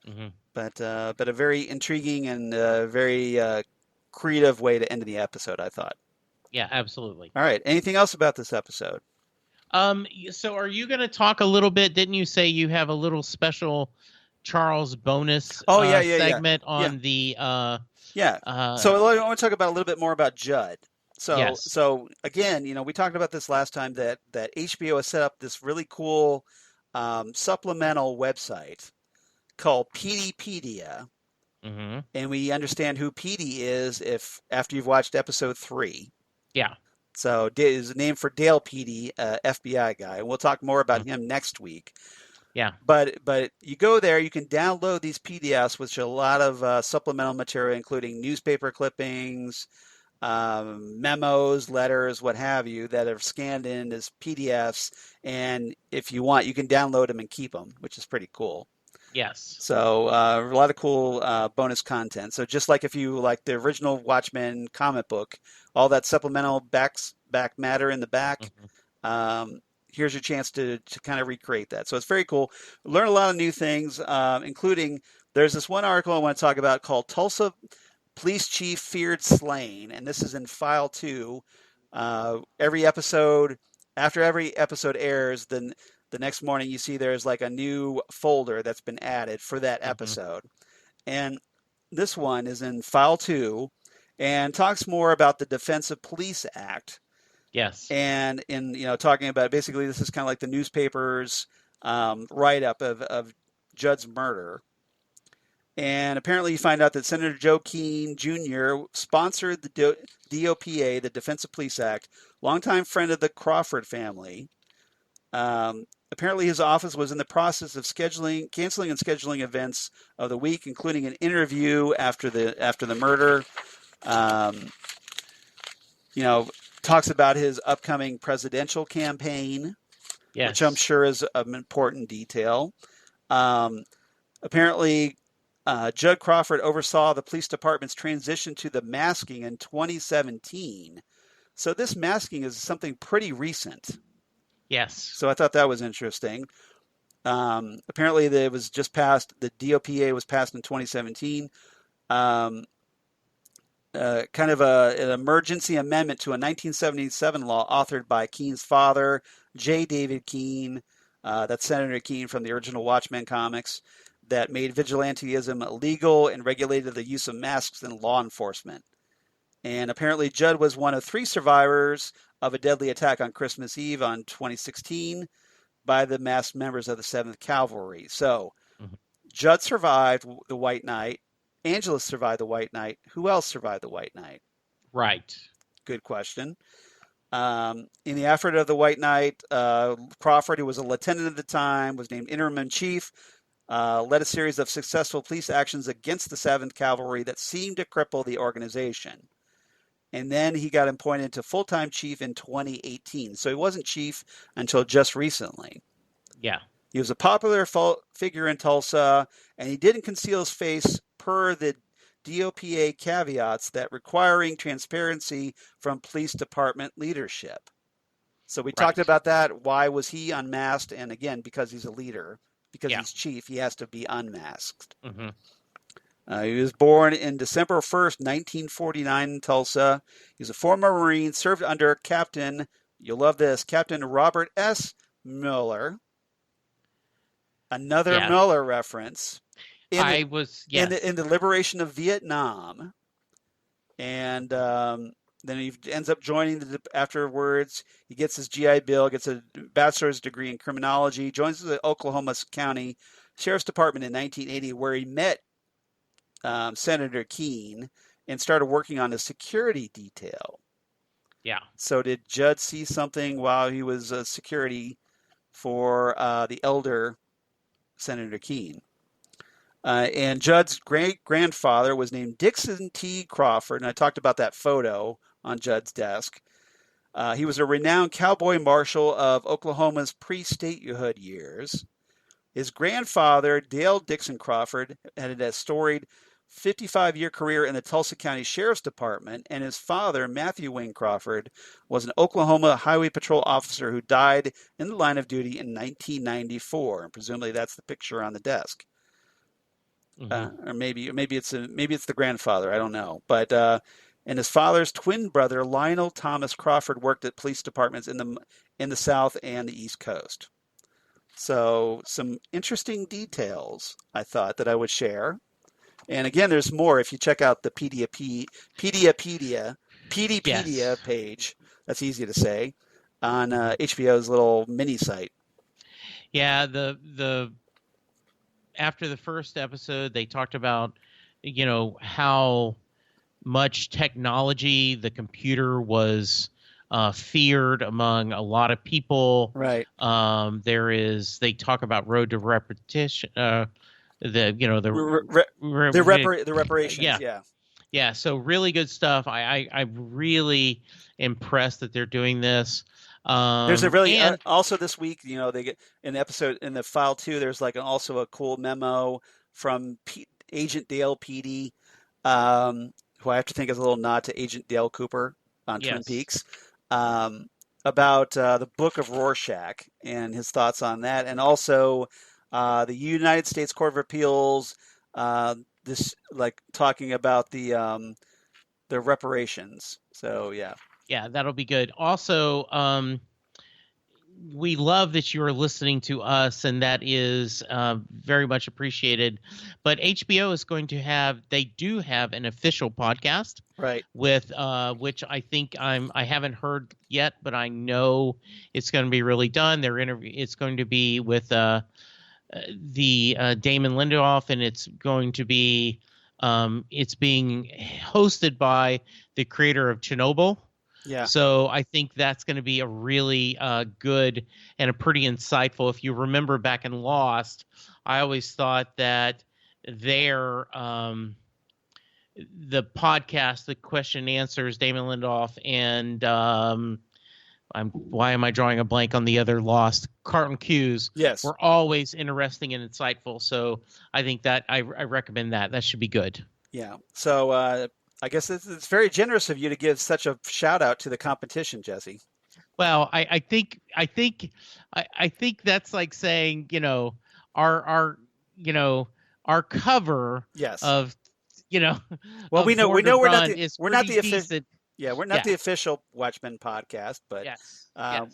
Hmm. But a very intriguing and very creative way to end the episode, I thought. Yeah, absolutely. All right. Anything else about this episode? So are you going to talk a little bit? Didn't you say you have a little special Charles bonus Oh yeah, segment yeah, on the yeah. uh So I want to talk about a little bit more about Judd. So yes. so again, we talked about this last time that HBO has set up this really cool supplemental website called PDpedia, Hmm. and we understand who PD is if after you've watched episode 3. Yeah. So is a name for Dale Petey, FBI guy, and we'll talk more about Mhm. him next week. Yeah. But you go there, you can download these PDFs, which are a lot of supplemental material, including newspaper clippings, memos, letters, what have you, that are scanned in as PDFs. And if you want, you can download them and keep them, which is pretty cool. Yes. So a lot of cool bonus content. So just like if you like the original Watchmen comic book, all that supplemental back matter in the back, Hmm. here's your chance to kind of recreate that. So it's very cool. Learn a lot of new things, including there's this one article I want to talk about called Tulsa Police Chief Feared Slain, and this is in file 2. Every episode, after every episode airs, then the next morning you see there's like a new folder that's been added for that Hmm. episode. And this one is in file 2 and talks more about the Defensive Police Act. Yes. And in talking about basically this is kind of like the newspaper's write up of Judd's murder. And apparently, you find out that Senator Joe Keene Jr. sponsored the DOPA, the Defensive Police Act, longtime friend of the Crawford family. Apparently, his office was in the process of canceling and scheduling events of the week, including an interview after the murder. Talks about his upcoming presidential campaign, which I'm Yes. sure is an important detail. Apparently, Judd Crawford oversaw the police department's transition to the masking in 2017. So this masking is something pretty recent. Yes. So I thought that was interesting. Apparently, it was just passed. The DOPA was passed in 2017. Kind of an emergency amendment to a 1977 law authored by Keene's father, J. David Keene. That's Senator Keene from the original Watchmen comics, that made vigilantism illegal and regulated the use of masks in law enforcement. And apparently, Judd was one of 3 survivors of a deadly attack on Christmas Eve on 2016 by the masked members of the 7th Cavalry. So, Mhm. Judd survived the White Night. Angela survived the White Night. Who else survived the White Night? Right. Good question. In the effort of the White Night, Crawford, who was a lieutenant at the time, was named interim in chief. Led a series of successful police actions against the 7th Cavalry that seemed to cripple the organization. And then he got appointed to full-time chief in 2018. So he wasn't chief until just recently. Yeah. He was a popular figure in Tulsa, and he didn't conceal his face per the DOPA caveats that requiring transparency from police department leadership. So we talked Right. about that. Why was he unmasked? And again, because he's a leader, because Yeah. he's chief, he has to be unmasked. Hmm. He was born in December 1st, 1949 in Tulsa. He was a former Marine, served under Captain, you'll love this, Captain Robert S. Miller. Another Yeah. Miller reference. I was. Yes. In the liberation of Vietnam. and then he ends up joining afterwards. He gets his GI Bill, gets a bachelor's degree in criminology, joins the Oklahoma County Sheriff's Department in 1980, where he met Senator Keene and started working on a security detail. Yeah. So did Judd see something while he was security for the elder Senator Keene? And Judd's great-grandfather was named Dixon T. Crawford, and I talked about that photo on Judd's desk. He was a renowned cowboy marshal of Oklahoma's pre-statehood years. His grandfather, Dale Dixon Crawford, had a storied 55-year career in the Tulsa County Sheriff's Department, and his father, Matthew Wayne Crawford, was an Oklahoma Highway Patrol officer who died in the line of duty in 1994. And presumably that's the picture on the desk. Or maybe it's the grandfather. I don't know. But and his father's twin brother, Lionel Thomas Crawford, worked at police departments in the South and the East Coast. So some interesting details I thought that I would share. And again, there's more if you check out the Pediapedia page. That's easy to say on HBO's little mini site. Yeah, the after the first episode, they talked about, how much technology, the computer was feared among a lot of people. Right. They talk about road to repetition. The reparations. Yeah. So really good stuff. I'm really impressed that they're doing this. There's a really also this week, they get in the episode in the file too. There's also a cool memo from Agent Dale Peedy, who I have to think is a little nod to Agent Dale Cooper on Twin Peaks, about the Book of Rorschach and his thoughts on that, and also the United States Court of Appeals. Talking about the reparations. So yeah. Yeah, that'll be good. Also, we love that you are listening to us, and that is very much appreciated. But HBO is going to they do have an official podcast, right? With which I think I haven't heard yet, but I know it's going to be really done. It's going to be with the Damon Lindelof, and it's going to be it's being hosted by the creator of Chernobyl. Yeah. So I think that's going to be a really good and a pretty insightful. If you remember back in Lost, I always thought that the podcast, the question and answers, Damon Lindelof and why am I drawing a blank on the other Lost? Carlton Cuse. Yes. Were always interesting and insightful. So I think that I recommend that. That should be good. Yeah. So I guess it's very generous of you to give such a shout out to the competition, Jesse. Well, I think that's like saying, our cover yes. of, well, we know we're not the official. Yeah, we're not the official Watchmen podcast, but yes.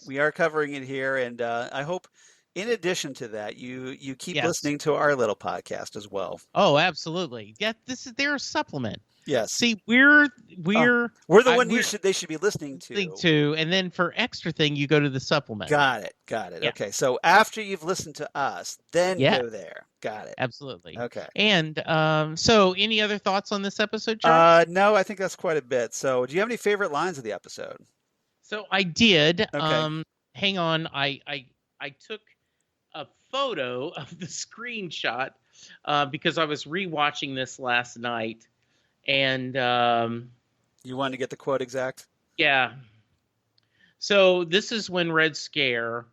We are covering it here, and I hope, in addition to that, you keep listening to our little podcast as well. Oh, absolutely. Yeah, they're a supplement. Yes. See, we're the one they should be listening to. And then for extra thing, you go to the supplement. Got it. Yeah. Okay. So after you've listened to us, then go there. Got it. Absolutely. Okay. And so any other thoughts on this episode, Charles? No, I think that's quite a bit. So do you have any favorite lines of the episode? So I did. Okay. Hang on. I took a photo of the screenshot because I was rewatching this last night. And you wanted to get the quote exact? Yeah. So this is when Red Scare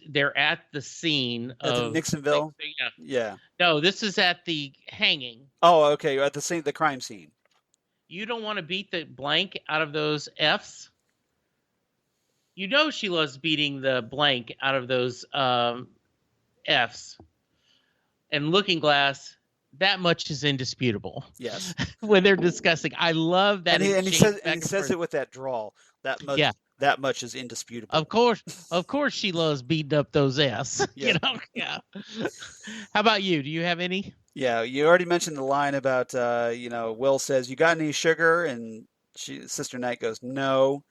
they're at the scene of Nixonville. Yeah. No, this is at the hanging. Oh, okay. At the crime scene. You don't want to beat the blank out of those F's. She loves beating the blank out of those F's. And Looking Glass. That much is indisputable. Yes. When they're discussing, I love that. And he says it with that drawl. That much is indisputable. Of course, she loves beating up those ass. Yeah. Yeah. How about you? Do you have any? Yeah, you already mentioned the line about, Will says, "You got any sugar?" And Sister Knight goes, "No."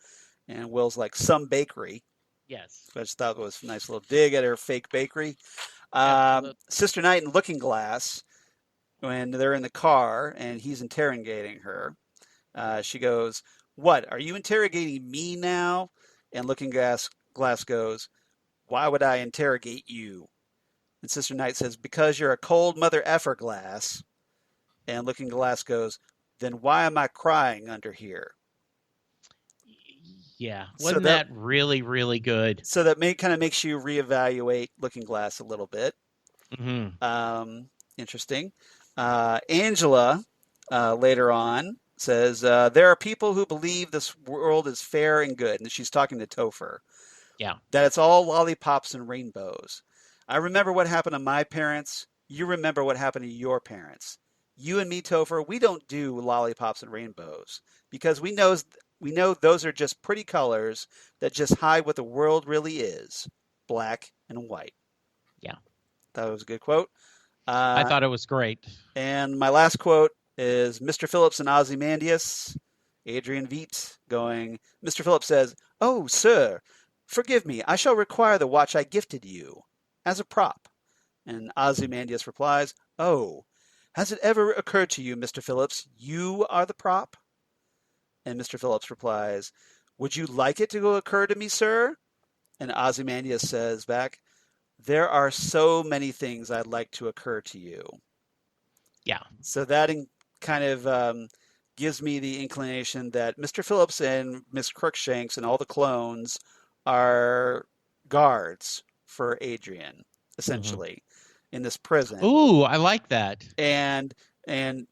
And Will's like, "Some bakery," Yes, which I thought was a nice little dig at her fake bakery. absolutely. Sister Knight and Looking Glass, when they're in the car and he's interrogating her, she goes, "What? Are you interrogating me now?" And Glass goes, "Why would I interrogate you?" And Sister Knight says, "Because you're a cold mother effer, Glass." And Looking Glass goes, "Then why am I crying under here?" Yeah, So wasn't that that really, really good? kind of makes you reevaluate Looking Glass a little bit. Hmm. Interesting. Angela later on says, "There are people who believe this world is fair and good," and she's talking to Topher, Yeah. "that it's all lollipops and rainbows. I remember what happened to my parents. You remember what happened to your parents. You and me, Topher, we don't do lollipops and rainbows because we know those are just pretty colors that just hide what the world really is, black and white." Yeah. That was a good quote. I Uh, thought it was great. and my last quote is Mr. Phillips and Ozymandias, Adrian Veidt going, Mr. Phillips says, "Oh, sir, forgive me. I shall require the watch I gifted you as a prop." And Ozymandias replies, "Oh, has it ever occurred to you, Mr. Phillips, you are the prop?" And Mr. Phillips replies, "Would you like it to occur to me, sir?" And Ozymandias says back, "There are so many things I'd like to occur to you." Yeah. So that kind of gives me the inclination that Mr. Phillips and Miss Crookshanks and all the clones are guards for Adrian, Hmm. essentially, in this prison. Ooh, I like that. And and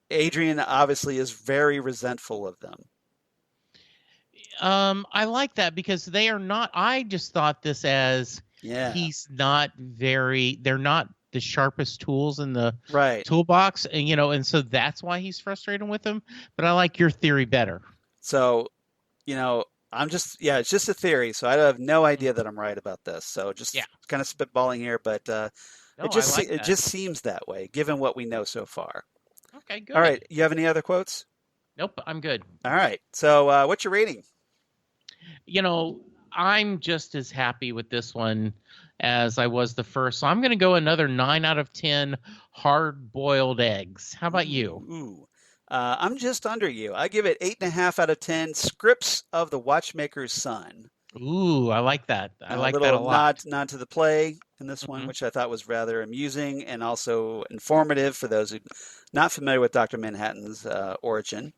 Adrian obviously is very resentful of them. I like that because they are not. I just thought this as Yeah, they're not the sharpest tools in the right. toolbox, and and so that's why he's frustrated with them. But I like your theory better. So, I'm just, yeah, it's just a theory. So I have no Mm. idea that I'm right about this. So Yeah. just kind of spitballing here, but No, I like it that. just seems that way, given what we know so far. Okay, All right, good. you have any other quotes? Nope, I'm good. All right. So what's your rating? You know, I'm just as happy with this one as I was the first. So I'm going to go another 9 out of 10 hard boiled eggs. How about you? Ooh. I'm just under you. I give it 8.5 out of 10 scripts of the Watchmaker's Son. Ooh, I like that. I A like that little a lot. nod to the play in this one, Hmm. which I thought was rather amusing and also informative for those who not familiar with Dr. Manhattan's origin.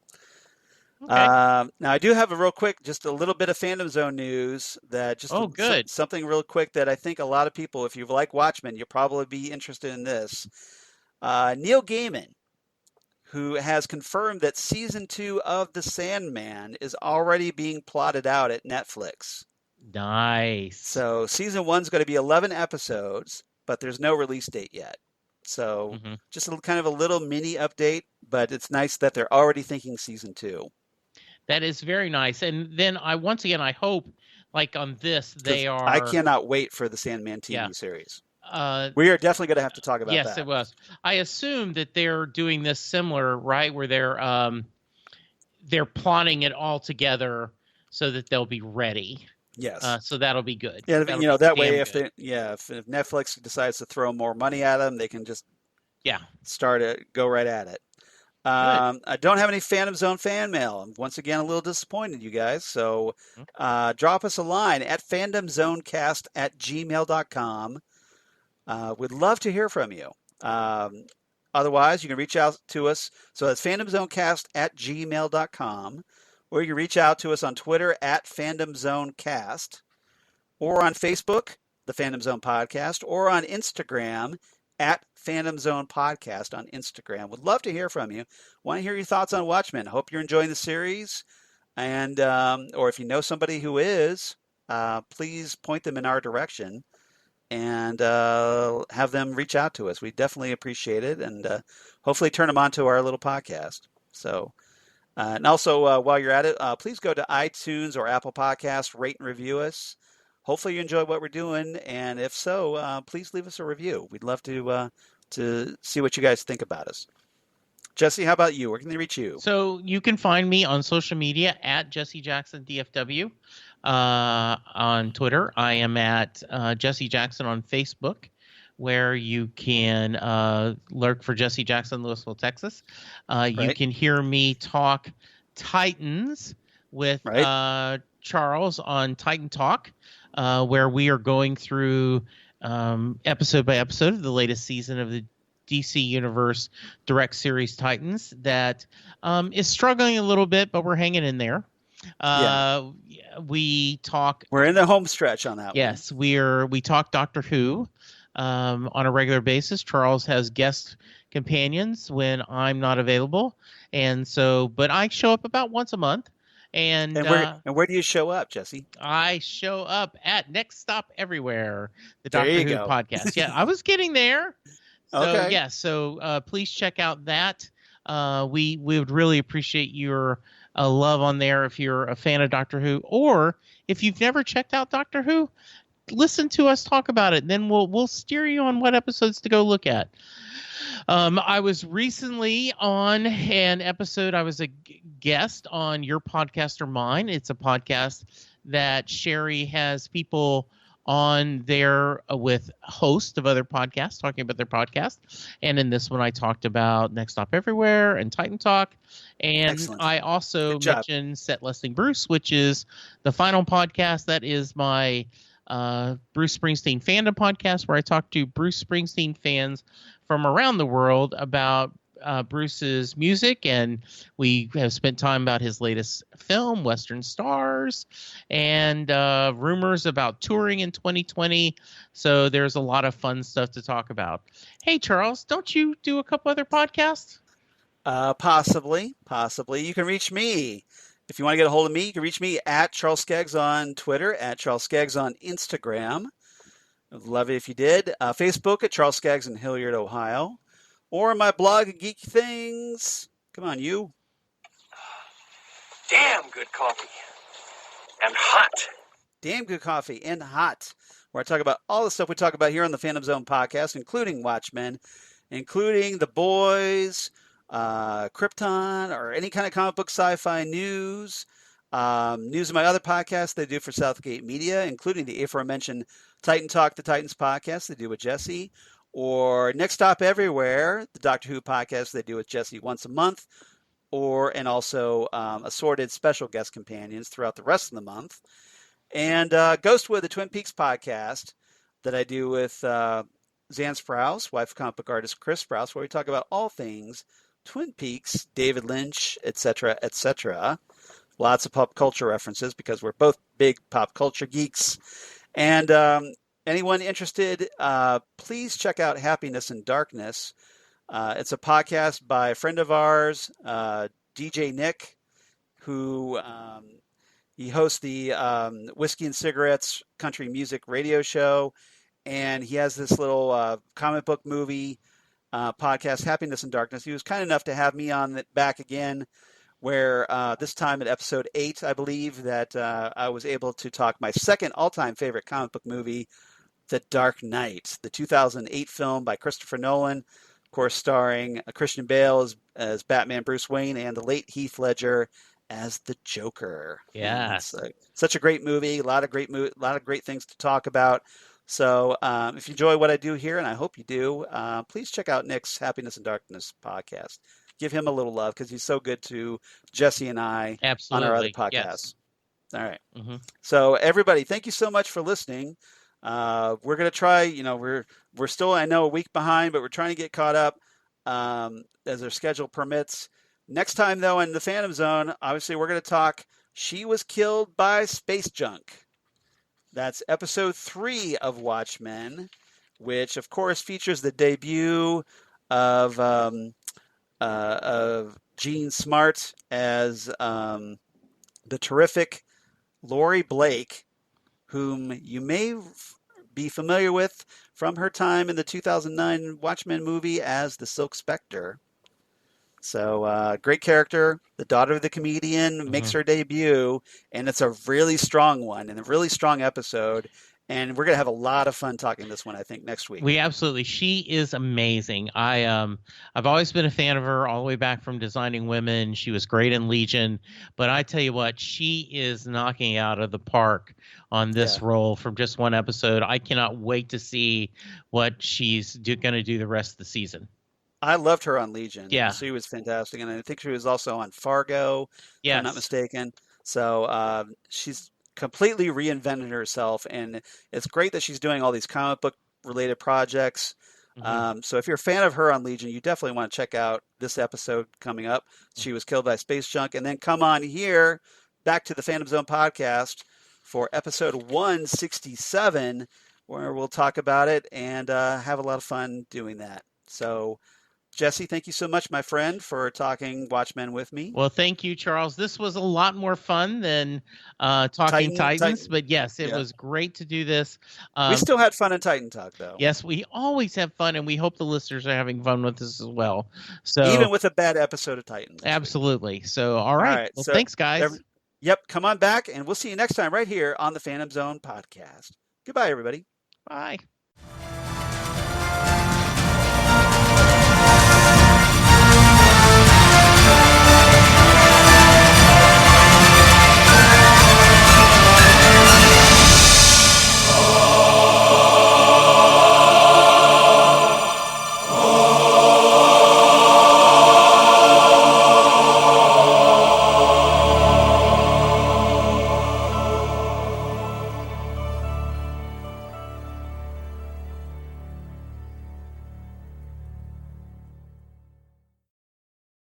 Okay. Now, I do have a real quick, just a little bit of Fandom Zone news that Oh, good. something real quick that I think a lot of people, if you like Watchmen, you'll probably be interested in this. Neil Gaiman, who has confirmed that season 2 of The Sandman is already being plotted out at Netflix. Nice. So season 1's going to be 11 episodes, but there's no release date yet. So Hmm. just kind of a little mini update, but it's nice that they're already thinking season 2. That is very nice. And then once again, I hope like on this, Because they I are, cannot wait for the Sandman yeah. TV series. Uh, We are definitely going to have to talk about yes, that. it was. I assume that they're doing this similar, right? Where they're plotting it all together so that they'll be ready. Yes. So that'll be good. Yeah, That'll be that way, damn good. if Netflix decides to throw more money at them, they can just Yeah, go right at it. good. I don't have any Phantom Zone fan mail. I'm once again a little disappointed, you guys. So Mm. drop us a line at fandomzonecast@gmail.com. We'd love to hear from you. Otherwise, you can reach out to us. So that's fandomzonecast@gmail.com. Or you can reach out to us on Twitter at fandomzonecast, or on Facebook, the Phantom Zone Podcast, or on Instagram at Phantom Zone Podcast on Instagram. Would love to hear from you. Want to hear your thoughts on Watchmen. Hope you're enjoying the series. And or if you know somebody who is, please point them in our direction and have them reach out to us. We definitely appreciate it, and hopefully turn them onto our little podcast. So, and also while you're at it, please go to iTunes or Apple Podcasts, rate and review us. Hopefully you enjoy what we're doing, and if so, please leave us a review. We'd love to to see what you guys think about us. Jesse, how about you? Where can they reach you? So you can find me on social media at Jesse Jackson DFW on Twitter. I am at Jesse Jackson on Facebook, where you can lurk for Jesse Jackson, Louisville, Texas. You can hear me talk Titans with Charles on Titan Talk, where we are going through episode by episode of the latest season of the DC Universe Direct Series Titans that is struggling a little bit, but we're hanging in there. We talk. We're in the home stretch on that one. Yes, we talk Doctor Who on a regular basis. Charles has guest companions when I'm not available, and so, but I show up about once a month. And where do you show up, Jesse? I show up at Next Stop Everywhere, the Doctor Who podcast. Yeah, I was getting there. So, okay. So please check out that. We would really appreciate your love on there if you're a fan of Doctor Who, or if you've never checked out Doctor Who, listen to us talk about it. And then we'll steer you on what episodes to go look at. I was recently on an episode. I was a guest on Your Podcast or Mine. It's a podcast that Sherry has people on there with hosts of other podcasts talking about their podcast. And in this one, I talked about Next Stop Everywhere and Titan Talk. And excellent. I also mentioned Set Listing Bruce, which is the final podcast. That is my Bruce Springsteen fandom podcast, where I talk to Bruce Springsteen fans from around the world about Bruce's music, and we have spent time about his latest film, Western Stars, and rumors about touring in 2020. So there's a lot of fun stuff to talk about. Hey, Charles, don't you do a couple other podcasts? Possibly. You can reach me. If you want to get a hold of me, you can reach me at Charles Skaggs on Twitter, at Charles Skaggs on Instagram. I'd love it if you did. Facebook at Charles Skaggs in Hilliard, Ohio. Or my blog, Geek Things. Come on, you. Damn good coffee. And hot. Damn good coffee and hot. Where I talk about all the stuff we talk about here on the Phantom Zone podcast, including Watchmen, including The Boys, Krypton, or any kind of comic book sci-fi news. News of my other podcasts they do for Southgate Media, including the aforementioned Titan Talk, the Titans podcast they do with Jesse. Or Next Stop Everywhere, the Doctor Who podcast they do with Jesse once a month, and also assorted special guest companions throughout the rest of the month. And Ghostwood, the Twin Peaks podcast that I do with Zan Sprouse, wife of comic book artist Chris Sprouse, where we talk about all things Twin Peaks, David Lynch, etc., etc. Lots of pop culture references because we're both big pop culture geeks. And anyone interested, please check out Happiness in Darkness. It's a podcast by a friend of ours, DJ Nick, who he hosts the Whiskey and Cigarettes country music radio show. And he has this little comic book movie podcast, Happiness in Darkness. He was kind enough to have me on it back again, where this time at episode 8, I believe, that I was able to talk my second all-time favorite comic book movie, The Dark Knight, the 2008 film by Christopher Nolan, of course, starring Christian Bale as Batman Bruce Wayne and the late Heath Ledger as the Joker. Yeah, such a great movie. A lot of great things to talk about. So if you enjoy what I do here, and I hope you do, please check out Nick's Happiness in Darkness podcast. Give him a little love because he's so good to Jesse and I on our other podcasts. Yes. All right. Mm-hmm. So everybody, thank you so much for listening. We're going to try, we're still, I know, a week behind, but we're trying to get caught up as our schedule permits. Next time, though, in the Phantom Zone, obviously we're going to talk She Was Killed by Space Junk. That's episode 3 of Watchmen, which, of course, features the debut of Gene Smart as the terrific Laurie Blake, whom you may be familiar with from her time in the 2009 Watchmen movie as the Silk Spectre. So great character. The daughter of the comedian makes her debut, and it's a really strong one and a really strong episode. And we're going to have a lot of fun talking this one, I think, next week. We absolutely. She is amazing. I've always been a fan of her all the way back from Designing Women. She was great in Legion, but I tell you what, she is knocking out of the park on this role from just one episode. I cannot wait to see what she's going to do the rest of the season. I loved her on Legion. Yeah. She was fantastic. And I think she was also on Fargo, if I'm not mistaken. So she's completely reinvented herself, and it's great that she's doing all these comic book related projects. So if you're a fan of her on Legion, you definitely want to check out this episode coming up. She was killed by space junk, and then come on here back to the Phantom Zone podcast for episode 167, where we'll talk about it and have a lot of fun doing that. So Jesse, thank you so much, my friend, for talking Watchmen with me. Well, thank you, Charles. This was a lot more fun than talking Titans, but yes, it was great to do this. We still had fun in Titan Talk, though. Yes, we always have fun, and we hope the listeners are having fun with this as well. So even with a bad episode of Titans. Absolutely. So, all right. Well, so, thanks, guys. Yep, come on back, and we'll see you next time right here on the Phantom Zone podcast. Goodbye, everybody. Bye.